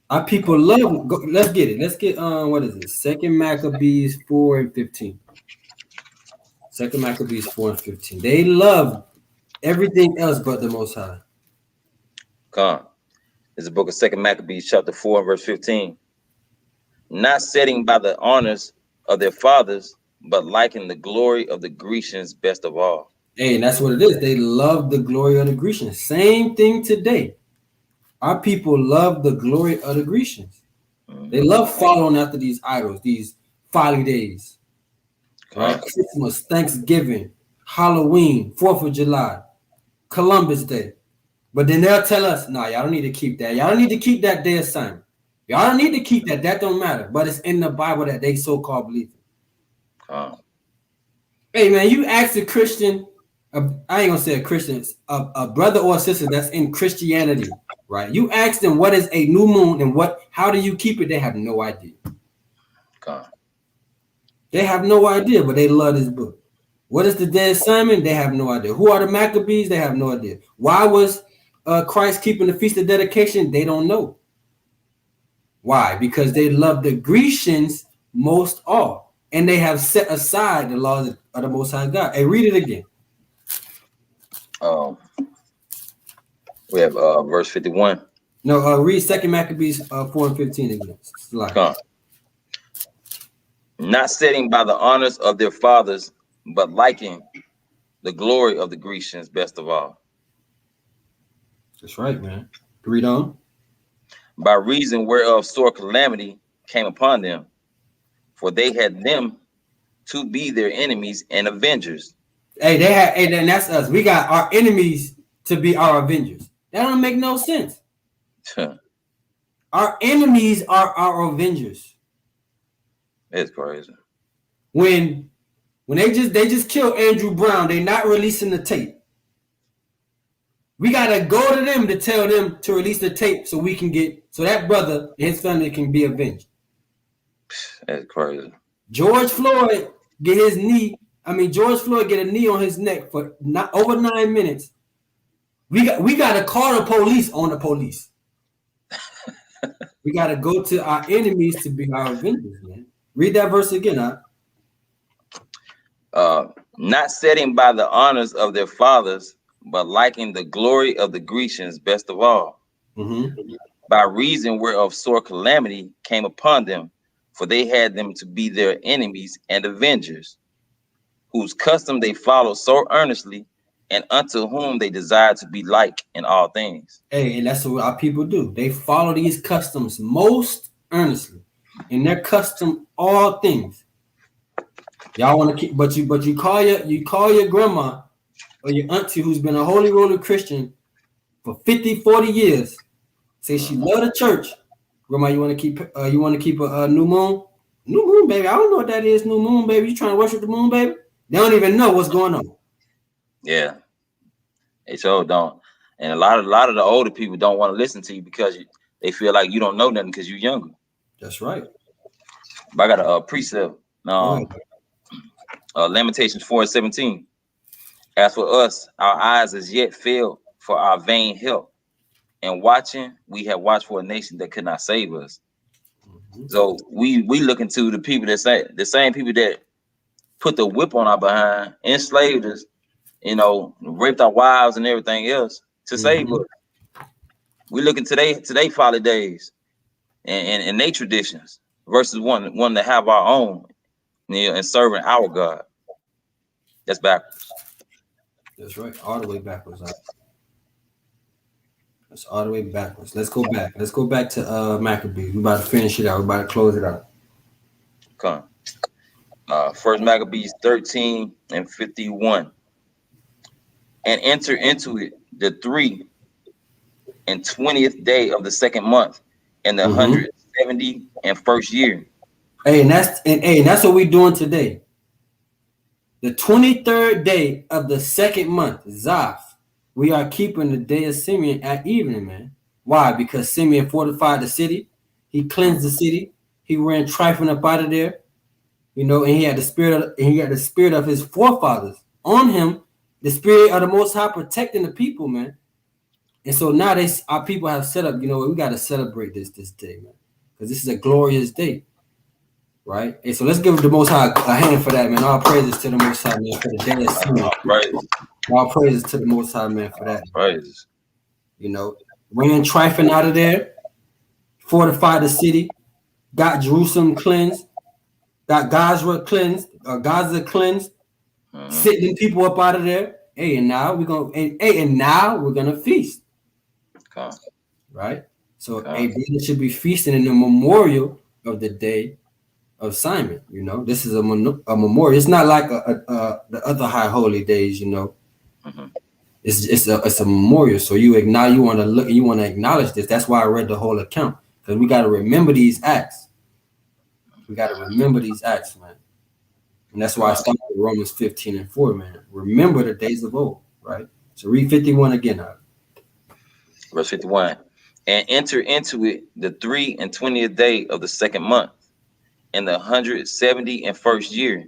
Our people love. Let's get it. Let's get what is it? Second Maccabees 4 and 15. Second Maccabees 4 and 15. They love everything else but the Most High. It's the book of Second Maccabees chapter 4 and verse 15. Not setting by the honors of their fathers, but liking the glory of the Grecians best of all. Hey, and that's what it is. They love the glory of the Grecians. Same thing today. Our people love the glory of the Grecians. They love following after these idols, these folly days. Right? Christmas, Thanksgiving, Halloween, 4th of July, Columbus Day. But then they'll tell us, no, y'all don't need to keep that. Y'all don't need to keep that day of Simon. Y'all don't need to keep that. That don't matter. But it's in the Bible that they so-called believe in. Hey, man, you ask a Christian, I ain't going to say a Christian, a brother or a sister that's in Christianity, right? You ask them what is a new moon and how do you keep it? They have no idea. They have no idea, but they love this book. What is the day of Simon? They have no idea. Who are the Maccabees? They have no idea. Why was Christ keeping the Feast of Dedication? They don't know. Why? Because they love the Grecians most all, and they have set aside the laws of the Most High God. Hey, read it again. We have verse 51. No, read 2 Maccabees 4 and 15 again. Not setting by the honors of their fathers, but liking the glory of the Grecians best of all. That's right, man. Read on. By reason whereof sore calamity came upon them, for they had them to be their enemies and avengers. Hey, then that's us. We got our enemies to be our avengers. That don't make no sense. Our enemies are our avengers. That's crazy. When they just killed Andrew Brown, they not releasing the tape. We gotta go to them to tell them to release the tape so we can so that brother and his family can be avenged. That's crazy. George Floyd get a knee on his neck for over 9 minutes. We gotta call the police on the police. We gotta go to our enemies to be our avengers, man. Read that verse again, Not setting by the honors of their fathers, but liking the glory of the Grecians best of all. Mm-hmm. By reason whereof sore calamity came upon them, for they had them to be their enemies and avengers, whose custom they followed so earnestly, and unto whom they desired to be like in all things. Hey, and that's what our people do. They follow these customs most earnestly, and their custom all things. Y'all want to keep, but you call your grandma or your auntie who's been a holy roller Christian for 50, 40 years. Say she love the church. Grandma, you want to keep a new moon? New moon, baby. I don't know what that is. New moon, baby. You trying to worship the moon, baby? They don't even know what's going on. Yeah, they sure don't. And a lot of the older people don't want to listen to you because they feel like you don't know nothing because you're younger. That's right. But I got a precept. Lamentations 4:17. As for us, our eyes as yet failed for our vain help, and watching, we have watched for a nation that could not save us. Mm-hmm. So we look into the people that say the same people that put the whip on our behind, enslaved us, raped our wives and everything else to save us. We look into today folly days and their traditions versus one to have our own, and serving our God. That's backwards. That's right. All the way backwards. That's all the way backwards. Let's go back. Let's go back to Maccabees. We're about to finish it out. We're about to close it out. Come. First Maccabees 13:51. And enter into it the 3 and 20th day of the second month in the 171st year. Hey, and that's what we're doing today. The 23rd day of the second month, Zaf. We are keeping the day of Simeon at evening, man. Why? Because Simeon fortified the city. He cleansed the city. He ran trifling up out of there. And he had the spirit of his forefathers on him. The spirit of the Most High protecting the people, man. And so now our people have set up, we got to celebrate this day, man. Because this is a glorious day. Right? And so let's give the Most High a hand for that, man. All praises to the Most High, man, for the day of Simeon. All praises to the Most High, man, for that. Praises. Ran trifling out of there, fortified the city, got Jerusalem cleansed, got Gaza cleansed, sitting people up out of there. Hey, and now we're gonna feast. Okay. Right? So they should be feasting in the memorial of the day of Simon. This is a memorial. It's not like the other high holy days. It's a memorial. So you want to acknowledge this. That's why I read the whole account, because we got to remember these acts. We got to remember these acts, man. And that's why I started with Romans 15:4, man. Remember the days of old, right? So read 51 again. Verse 51. And enter into it the 3 and 20th day of the second month in the 171st year,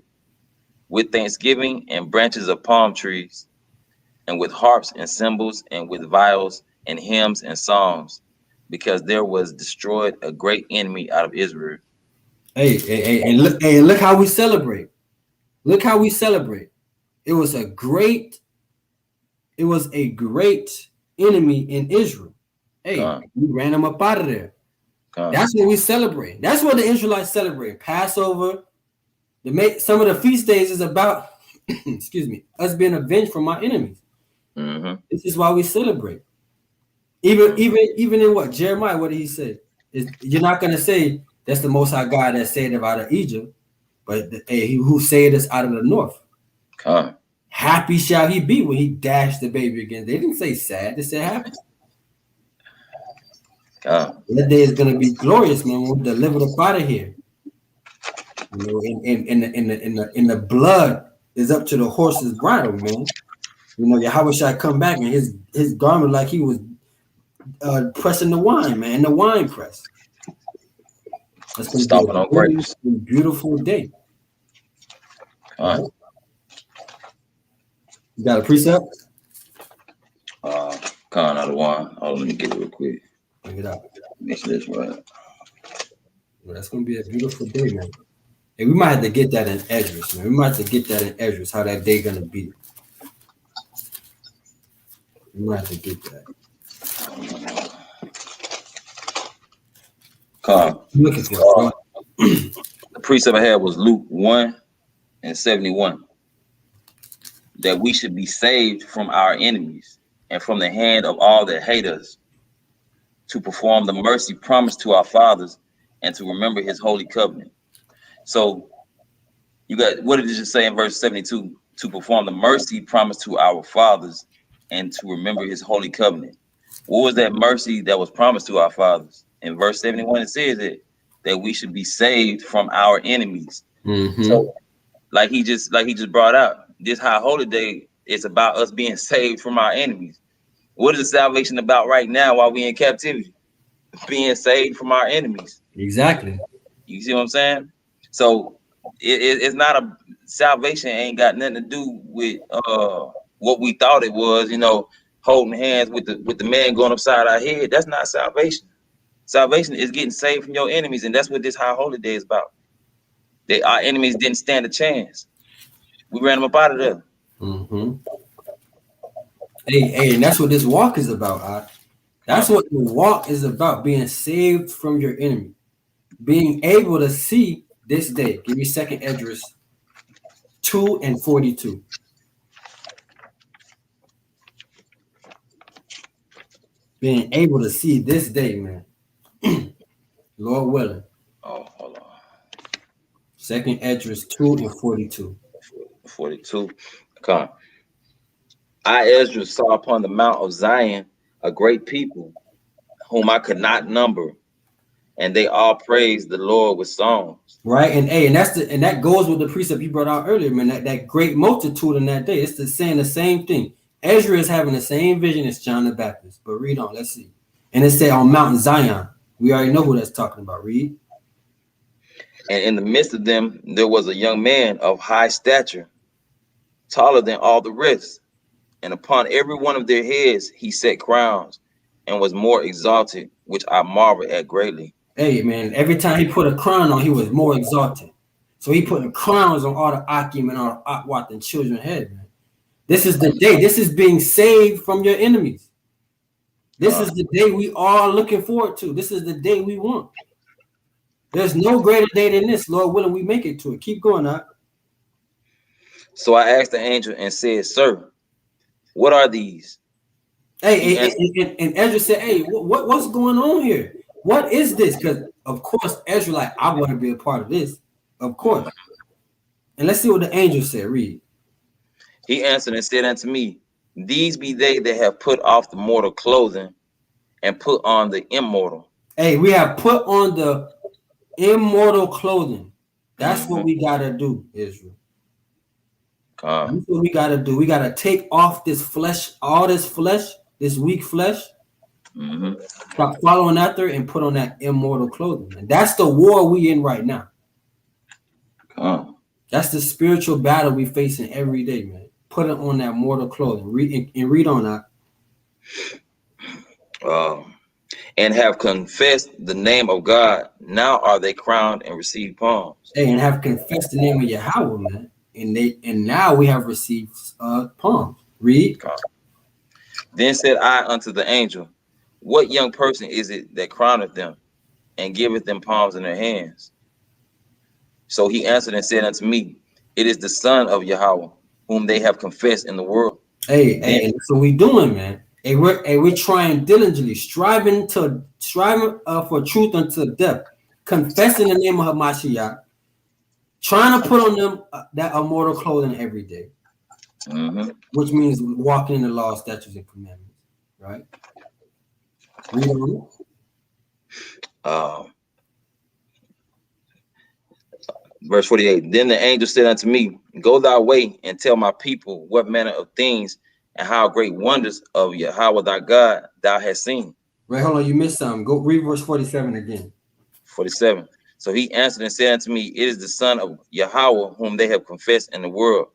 with thanksgiving and branches of palm trees, and with harps and cymbals, and with viols and hymns and psalms, because there was destroyed a great enemy out of Israel. And look how we celebrate. Look how we celebrate. It was a great enemy in Israel. We ran them up out of there. That's what we celebrate. That's what the Israelites celebrate. Passover. Some of the feast days is about, excuse me, us being avenged from our enemies. Mm-hmm. This is why we celebrate. Even in what Jeremiah, what did he say? You're not gonna say that's the Most High God that saved us out of Egypt, but he who saved us out of the north. Happy shall he be when he dashed the baby again. They didn't say sad; they said happy. That day is gonna be glorious, man. We'll deliver up out of here. You know, in the blood is up to the horse's bridle, man. You know, Yahweh shall come back and his garment like he was pressing the wine, man, the wine press. That's going to be a grapes. Beautiful day. Right? You got a precept? Out of one. Oh, let me get it real quick. Bring it up. Make sure that's right. Well, that's going to be a beautiful day, man. And we might have to get that in Esdras, man. We might have to get that in Esdras, how that day going to be. We might have to get that. Looking for it. The precept I had was Luke 1:71. That we should be saved from our enemies and from the hand of all that hate us, to perform the mercy promised to our fathers and to remember his holy covenant. So you got, what did it just say in verse 72? To perform the mercy promised to our fathers and to remember his holy covenant. What was that mercy that was promised to our fathers? In verse 71, it says that we should be saved from our enemies. So like he just brought out, this high holy day is about us being saved from our enemies. What is the salvation about right now while we in captivity? Being saved from our enemies. Exactly. You see what I'm saying? So it's not a salvation ain't got nothing to do with what we thought it was, you know, holding hands with the man going upside our head. That's not salvation. Salvation is getting saved from your enemies, and that's what this high holy day is about. Our enemies didn't stand a chance. We ran them up out of there. Hey, and that's what this walk is about. That's what the walk is about, being saved from your enemy. Being able to see this day. Give me 2nd Esdras 2:42. Being able to see this day, man. Lord willing. Oh, hold on. 2nd Esdras 2:42. 42. Come. I, Ezra, saw upon the mount of Zion a great people, whom I could not number, and they all praised the Lord with songs. Right, and that goes with the precept you brought out earlier, man. That great multitude in that day. It's saying the same thing. Ezra is having the same vision as John the Baptist. But read on, let's see. And it said on Mount Zion. We already know who that's talking about. Read. And in the midst of them, there was a young man of high stature, taller than all the rest. And upon every one of their heads he set crowns, and was more exalted, which I marvel at greatly. Hey, man, every time he put a crown on, he was more exalted. So he putting crowns on all the Akim and all the Akwat and children's head, man. This is the day. This is being saved from your enemies. This is the day we are looking forward to. This is the day we want. There's no greater day than this, Lord willing, we make it to it. Keep going, Ak. So I asked the angel and said, Sir, what are these? Hey, and Ezra said, hey, what's going on here? What is this? Because, of course, Ezra like, I want to be a part of this. Of course. And let's see what the angel said. Read. He answered and said unto me, these be they that have put off the mortal clothing and put on the immortal. Hey, we have put on the immortal clothing. That's what we got to do, Israel. That's what we got to do. We got to take off this flesh, all this flesh, this weak flesh. Stop following after and put on that immortal clothing. And that's the war we in right now. That's the spiritual battle we facing every day, man. Put it on that mortal clothing. Read on that. And have confessed the name of God. Now are they crowned and received palms. Hey, and have confessed the name of Yahweh, man. And now we have received palms. Read. Then said I unto the angel, what young person is it that crowneth them and giveth them palms in their hands? So he answered and said unto me, it is the Son of Yahweh, whom they have confessed in the world. Hey, that's what we doing, man. And we're trying diligently, striving for truth unto death, confessing the name of Hamashiach, trying to put on them that immortal clothing every day, which means walking in the law, statutes, and commandments. Right? Read on. Verse 48. Then the angel said unto me, Go thy way and tell my people what manner of things and how great wonders of Yahweh thy God thou hast seen. Right, hold on, you missed something. Go read verse 47 again. 47. So he answered and said unto me, It is the Son of Yahweh whom they have confessed in the world.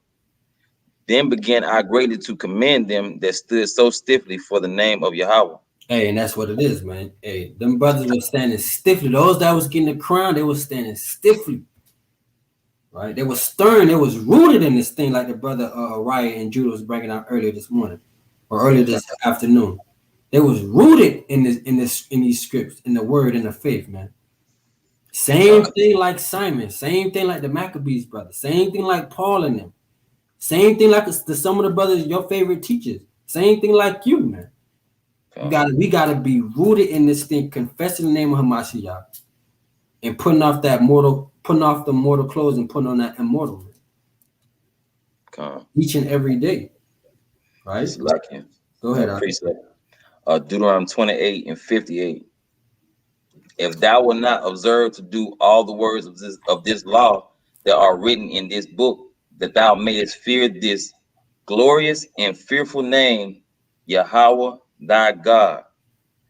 Then began I greatly to commend them that stood so stiffly for the name of Yahweh. Hey, and that's what it is, man. Hey, them brothers were standing stiffly. Those that was getting the crown, they were standing stiffly. Right? They were stern. They was rooted in this thing, like the brother Ryan and Judah was bringing out earlier this morning or earlier this afternoon. They was rooted in these scripts, in the word, in the faith, man. Same thing like Simon, same thing like the Maccabees brothers, same thing like Paul and them, same thing like some of the brothers, your favorite teachers, same thing like you, man. We gotta be rooted in this thing, confessing the name of Hamashiach, and putting off the mortal clothes and putting on that immortal. Each and every day. Right? Like him. Go ahead. Deuteronomy 28 and 58. If thou wilt not observe to do all the words of this law that are written in this book, that thou mayest fear this glorious and fearful name, Yahweh thy God.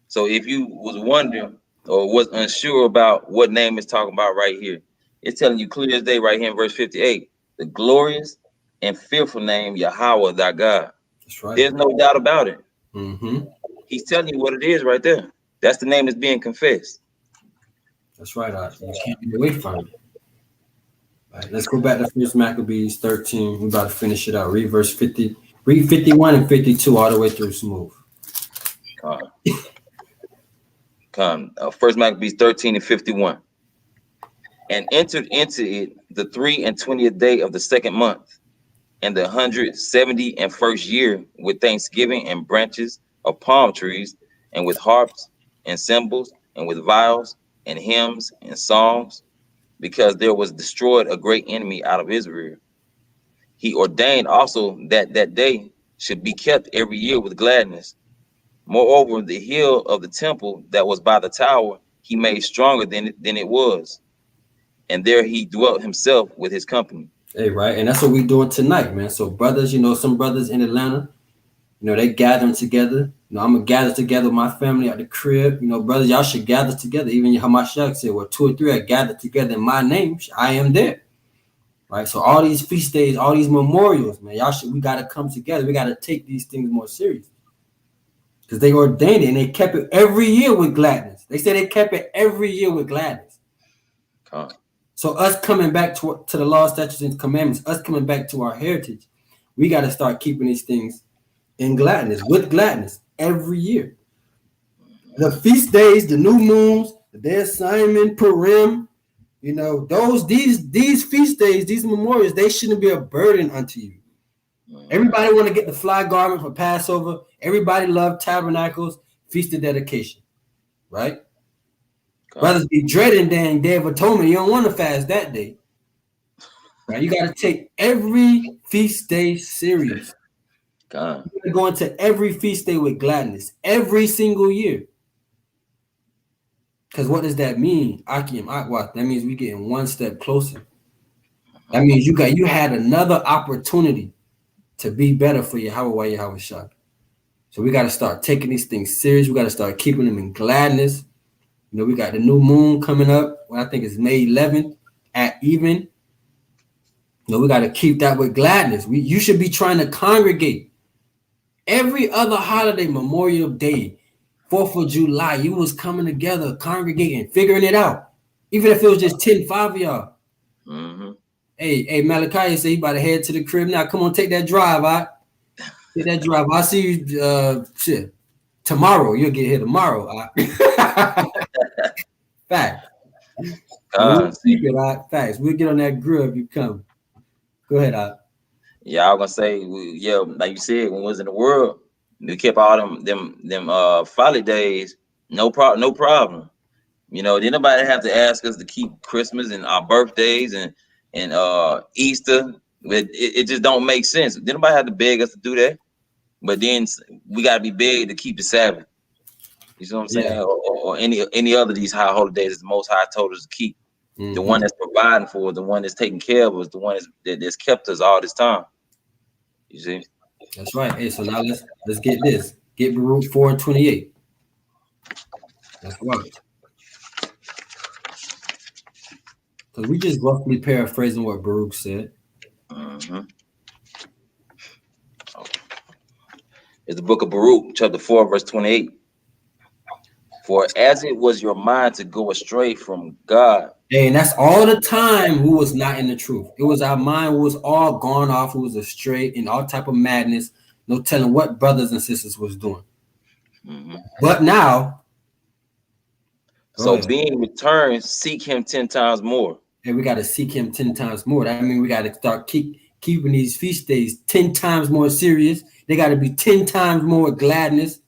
So if you was wondering or was unsure about what name it's talking about right here, it's telling you clear as day right here in verse 58, the glorious and fearful name, Yahweh thy God. That's right. There's no doubt about it. Mm-hmm. He's telling you what it is right there. That's the name that's being confessed. That's right. You can't get away from it. All right, let's go back to First Maccabees 13. We're about to finish it out. Read verse 50. Read 51 and 52 all the way through smooth. First Maccabees 13 and 51. And entered into it the 23rd day of the second month, and the 171st year, with thanksgiving and branches of palm trees, and with harps and cymbals, and with viols and hymns and songs, because there was destroyed a great enemy out of Israel. He ordained also that that day should be kept every year with gladness. Moreover, the hill of the temple that was by the tower he made stronger than it was, and there he dwelt himself with his company. Hey, right, and that's what we're doing tonight, man. So brothers, some brothers in Atlanta, they gathering together. I'm gonna gather together with my family at the crib. Brothers, y'all should gather together. Even Hamashiach said, "Well, 2 or 3 are gathered together in my name, I am there." Right. So all these feast days, all these memorials, man, we gotta come together. We gotta take these things more serious, because they ordained it and they kept it every year with gladness. They said they kept it every year with gladness. So us coming back to the law, statutes, and commandments, us coming back to our heritage, we got to start keeping these things in gladness, with gladness, every year. The feast days, the new moons, the day of Simon, Purim, these feast days, these memorials, they shouldn't be a burden unto you. Everybody want to get the fly garment for Passover. Everybody love tabernacles, feast of dedication, right? Brothers be dreading dang Day of Atonement. You don't want to fast that day. Right? You got to take every feast day serious. You got to go into every feast day with gladness, every single year. Because what does that mean? Akim, Akwat. That means we getting one step closer. That means you had another opportunity to be better for Yahweh Shah. So we got to start taking these things serious. We got to start keeping them in gladness. We got the new moon coming up. I think it's May 11th at even. We got to keep that with gladness. You should be trying to congregate. Every other holiday, Memorial Day, 4th of July, you was coming together, congregating, figuring it out. Even if it was just 10-5 of y'all. Mm-hmm. Hey, Malachi said he about to head to the crib now. Come on, take that drive, all right? Take that drive. I'll see you tomorrow. You'll get here tomorrow, all right? Fact. Facts. We'll get on that grill if you come. Go ahead, Yeah, I was gonna say, like you said, when we was in the world, We kept all them folly days. No problem. You know, did nobody have to ask us to keep Christmas and our birthdays and Easter? It just don't make sense. Did nobody have to beg us to do that? But then we gotta be begged to keep the Sabbath. You see what I'm saying? Yeah. Or any other of these high holidays that the Most High told us to keep. Mm-hmm. The one that's providing for us, the one that's taking care of us, the one that's kept us all this time. You see? That's right. Hey, so now let's get this. Get Baruch 4:28. That's right. Because we just roughly paraphrasing what Baruch said. Mm-hmm. It's the book of Baruch, chapter 4, verse 28. For as it was your mind to go astray from God. Hey, and that's all the time who was not in the truth. It was our mind who was all gone off, who was astray in all type of madness. No telling what brothers and sisters was doing. Mm-hmm. But now, so being returned, seek him 10 times more. And we got to seek him 10 times more. That means we got to start keeping these feast days 10 times more serious. They got to be 10 times more gladness,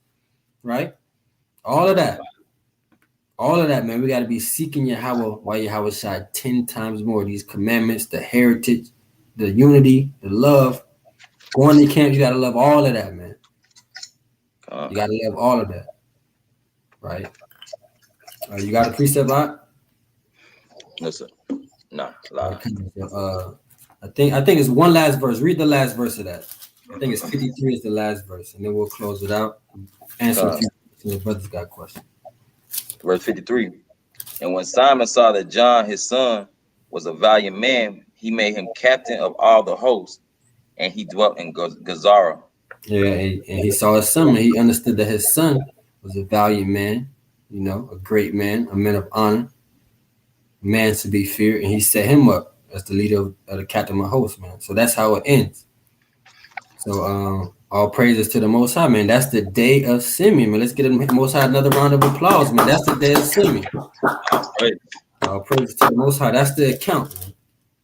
right? All of that, man. We got to be seeking Yahweh while Yahweh shot 10 times more. These commandments, the heritage, the unity, the love. Going to camp, you got to love all of that, man. You got to love all of that, right? You got a precept out? No, sir. Nah. I think it's one last verse. Read the last verse of that. I think it's 53 is the last verse, and then we'll close it out. Answer a few questions. The brothers got questions. Verse 53. And when Simon saw that John, his son, was a valiant man, he made him captain of all the hosts, and he dwelt in Gazara. Yeah, and he saw his son, and he understood that his son was a valiant man, you know, a great man, a man of honor, a man to be feared, and he set him up as the leader of the captain of hosts, man. So that's how it ends. So all praises to the Most High, man. That's the day of Simeon, man. Let's get the Most High another round of applause, man. That's the day of Simeon. All praises to the Most High. That's the account, man.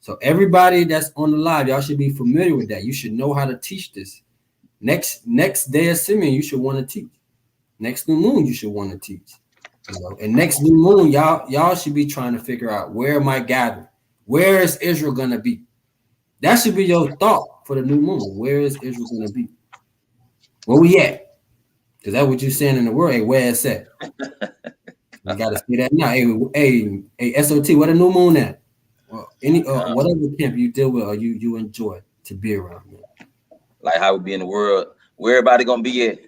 So everybody that's on the live, y'all should be familiar with that. You should know how to teach this. Next day of Simeon, you should want to teach. Next new moon, you should want to teach. You know, and next new moon, y'all should be trying to figure out, where am I gathered? Where is Israel gonna be? That should be your thought for the new moon. Where is Israel gonna be? Where we at? Because that's what you're saying in the world. Hey, where it's at? You gotta say that now. Hey, SOT, where the new moon at? Whatever camp you deal with or you enjoy to be around, man. Like how we be in the world, where everybody gonna be at?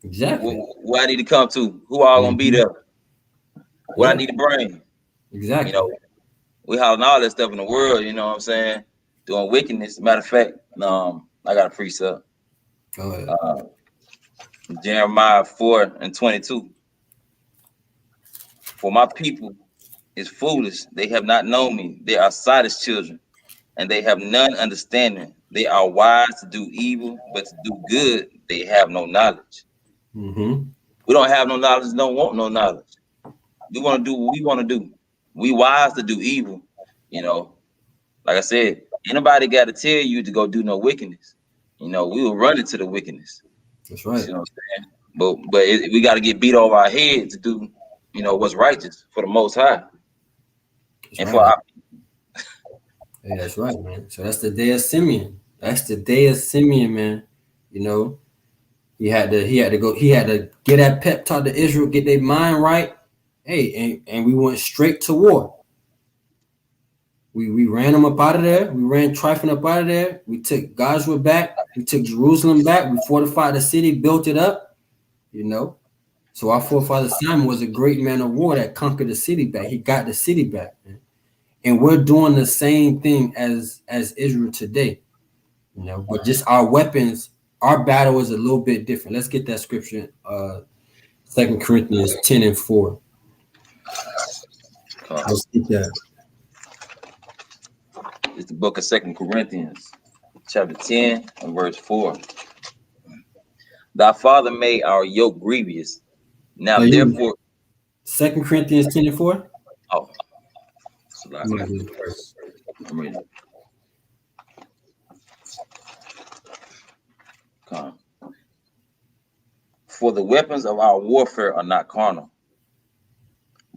Exactly. Where I need to come to? Who all gonna be there? What I need to bring? Exactly. You know, we hollering all that stuff in the world. You know what I'm saying? Doing wickedness. Matter of fact, I got a precept. Go ahead. Jeremiah 4:22. For my people is foolish; they have not known me. They are sightless children, and they have none understanding. They are wise to do evil, but to do good they have no knowledge. Mm-hmm. We don't have no knowledge, don't want no knowledge. We want to do what we want to do. We wise to do evil, you know. Like I said, anybody got to tell you to go do no wickedness. You know, we will run into the wickedness. That's right. You know what I'm saying? But we got to get beat over our head to do, you know, what's righteous for the Most High. That's and right. for our Hey, that's right, man. So that's the day of Simeon. That's the day of Simeon, man. You know, he had to get that pep talk to Israel, get their mind right. Hey, and we went straight to war. We ran them up out of there. We ran Tryphon up out of there. We took Gaza back. We took Jerusalem back. We fortified the city, built it up. You know, so our forefather Simon was a great man of war that conquered the city back. He got the city back, man. And we're doing the same thing as Israel today. You know, but just our weapons, our battle is a little bit different. Let's get that scripture, 2 Corinthians 10:4. Let's get that. It's the book of 2 Corinthians, chapter 10 and verse 4. Thy father made our yoke grievous. Now, therefore, 2 Corinthians 10:4. Oh, I'm reading. For the weapons of our warfare are not carnal,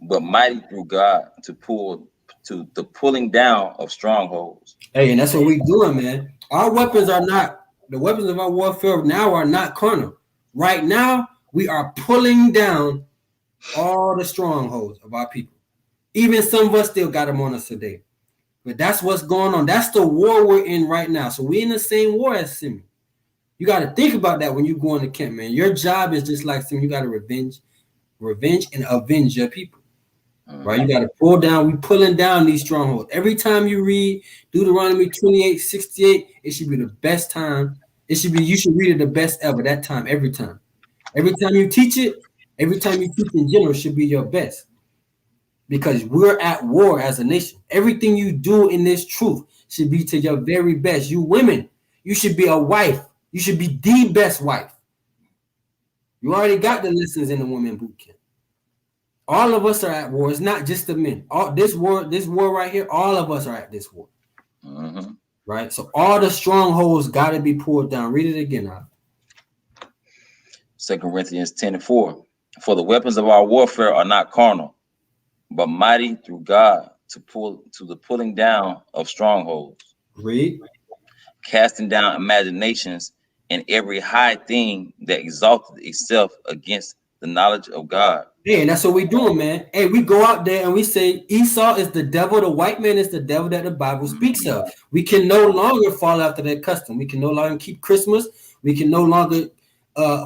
but mighty through God to the pulling down of strongholds. Hey, and that's what we doing, man. Our weapons are not the weapons of our warfare now are not carnal. Right now, we are pulling down all the strongholds of our people. Even some of us still got them on us today. But that's what's going on. That's the war we're in right now. So we're in the same war as Simeon. You got to think about that when you go into camp, man. Your job is just like Simeon. You got to revenge and avenge your people. Right? You got to pull down. We pulling down these strongholds. Every time you read Deuteronomy 28:68, it should be the best time. You should read it the best ever that time, every time. Every time you teach it, every time you teach in general should be your best. Because we're at war as a nation. Everything you do in this truth should be to your very best. You women, you should be a wife. You should be the best wife. You already got the lessons in the women boot camp. All of us are at war. It's not just the men. This war right here, all of us are at this war. Mm-hmm. Right? So all the strongholds got to be pulled down. Read it again. 2 Corinthians 10:4. For the weapons of our warfare are not carnal, but mighty through God to the pulling down of strongholds. Read. Casting down imaginations and every high thing that exalted itself against the knowledge of God. Hey, and that's what we doing, man. Hey, we go out there and we say Esau is the devil, the white man is the devil that the Bible speaks of. We can no longer fall after that custom. We can no longer keep Christmas. We can no longer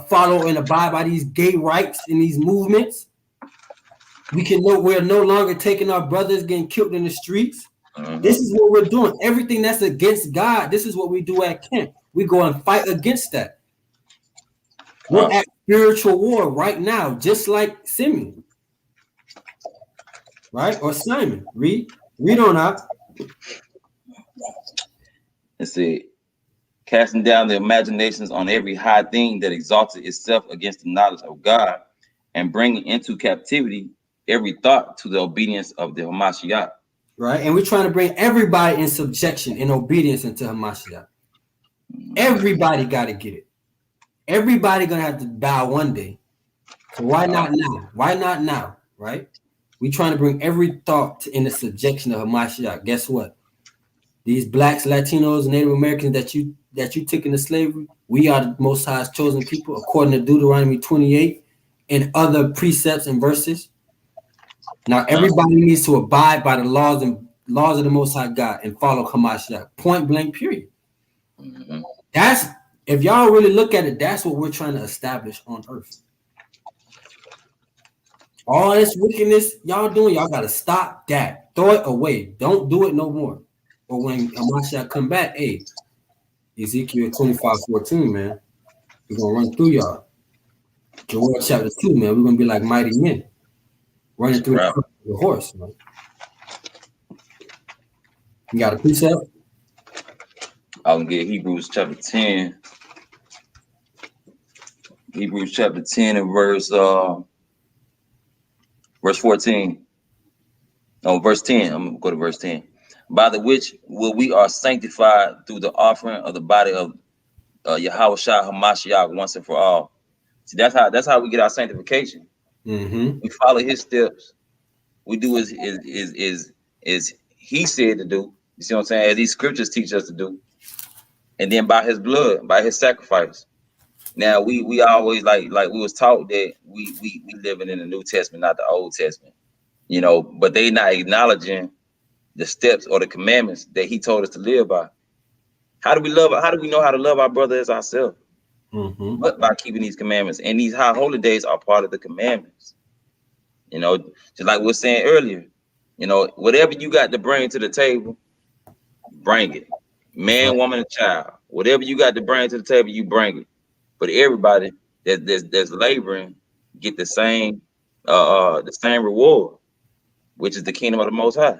follow and abide by these gay rights and these movements. We're no longer taking our brothers getting killed in the streets. This is what we're doing. Everything that's against God, this is what we do at camp. We go and fight against that. We're at spiritual war right now, just like Simeon. Right? Or Simon. Read on out. Let's see. Casting down the imaginations on every high thing that exalted itself against the knowledge of God, and bringing into captivity every thought to the obedience of the Hamashiach. Right? And we're trying to bring everybody in subjection and obedience into Hamashiach. Everybody got to get it. Everybody going to have to bow one day. So why not now? Why not now? Right? We're trying to bring every thought in the subjection of Hamashiach. Guess what? These blacks, Latinos, Native Americans that you took into slavery, we are the Most High's chosen people, according to Deuteronomy 28 and other precepts and verses. Now everybody needs to abide by the laws of the Most High God and follow Hamashiach. Point blank. Period. That's, if y'all really look at it, that's what we're trying to establish on earth. All this wickedness y'all doing, y'all gotta stop that. Throw it away. Don't do it no more. Or when Hamashiach come back, hey, Ezekiel 25:14, man, we're gonna run through y'all. Joel chapter 2, man, we're gonna be like mighty men running through the horse, man. You got a precept? I'll get Hebrews chapter 10. Hebrews chapter 10 and verse 14. No, verse 10. I'm gonna go to verse 10. By the which we are sanctified through the offering of the body of Yahushua Hamashiach once and for all. See, that's how we get our sanctification. We follow his steps. We do as he said to do. You see what I'm saying? As these scriptures teach us to do. And then by his blood, by his sacrifice. Now we always like we was taught that we living in the New Testament, not the Old Testament. You know, but they not acknowledging the steps or the commandments that he told us to live by. How do we know how to love our brother as ourselves? But by keeping these commandments. And these high holy days are part of the commandments. You know, just like we were saying earlier, you know, whatever you got to bring to the table, bring it. Man, woman, and child. Whatever you got to bring to the table, you bring it. But everybody that's laboring get the same reward, which is the kingdom of the Most High.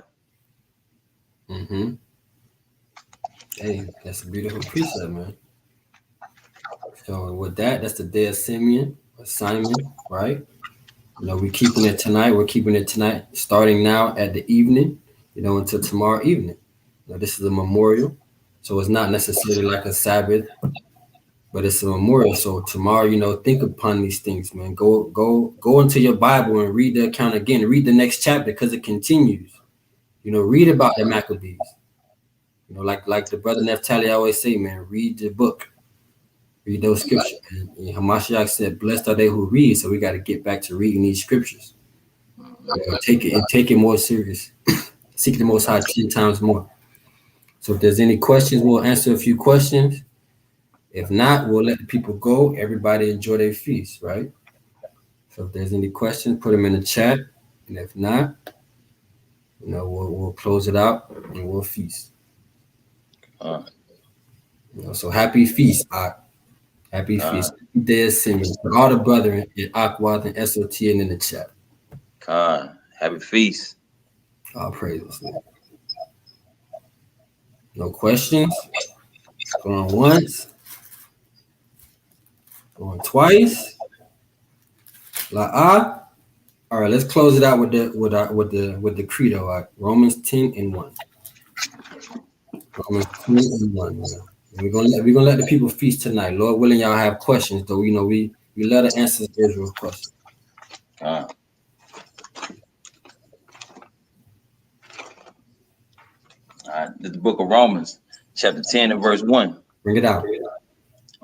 Hey, that's a beautiful precept, man. So with that, that's the day of Simeon, or Simon, right? You know, we're keeping it tonight. We're keeping it tonight, starting now at the evening, you know, until tomorrow evening. Now, this is a memorial, so it's not necessarily like a Sabbath, but it's a memorial. So tomorrow, think upon these things, man. Go into your Bible and read the account again. Read the next chapter because it continues. Read about the Maccabees. Like the brother Neftali always say, man, read the book. Read those scriptures. And Hamashiach said, blessed are they who read. So we got to get back to reading these scriptures. Take it more serious. Seek the Most High 10 times more. So if there's any questions, we'll answer a few questions. If not, we'll let the people go. Everybody enjoy their feast, right? So if there's any questions, put them in the chat. And if not, we'll close it out and we'll feast. So happy feast, Ak. Happy feast. Happy day of Simeon. For all the brethren in Akwad and SOTN in the chat. Happy feast. All praises. No questions? Going once. Going twice. All right, let's close it out with the credo. Romans 10:1. Romans 10:1. We're gonna let the people feast tonight. Lord willing, y'all have questions though. We let her answer Israel's question. The book of Romans, chapter 10 and verse 1. Bring it out.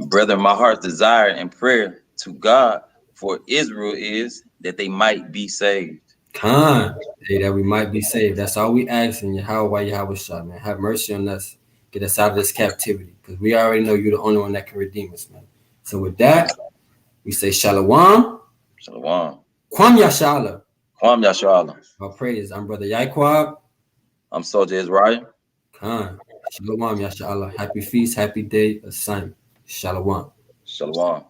Brethren, my heart's desire and prayer to God for Israel is that they might be saved. That we might be saved. That's all we asking. Yahweh Shah, man. Have mercy on us. Get us out of this captivity. Because we already know you're the only one that can redeem us, man. So with that, we say Shalom. Shalom. Kwam Yashala. Kwam Yashala. All praise. I'm Brother Yaquab. I'm SOTIsraelites. Shalom Yashala. Happy feast, happy day, assignment. Shalom. Shalom.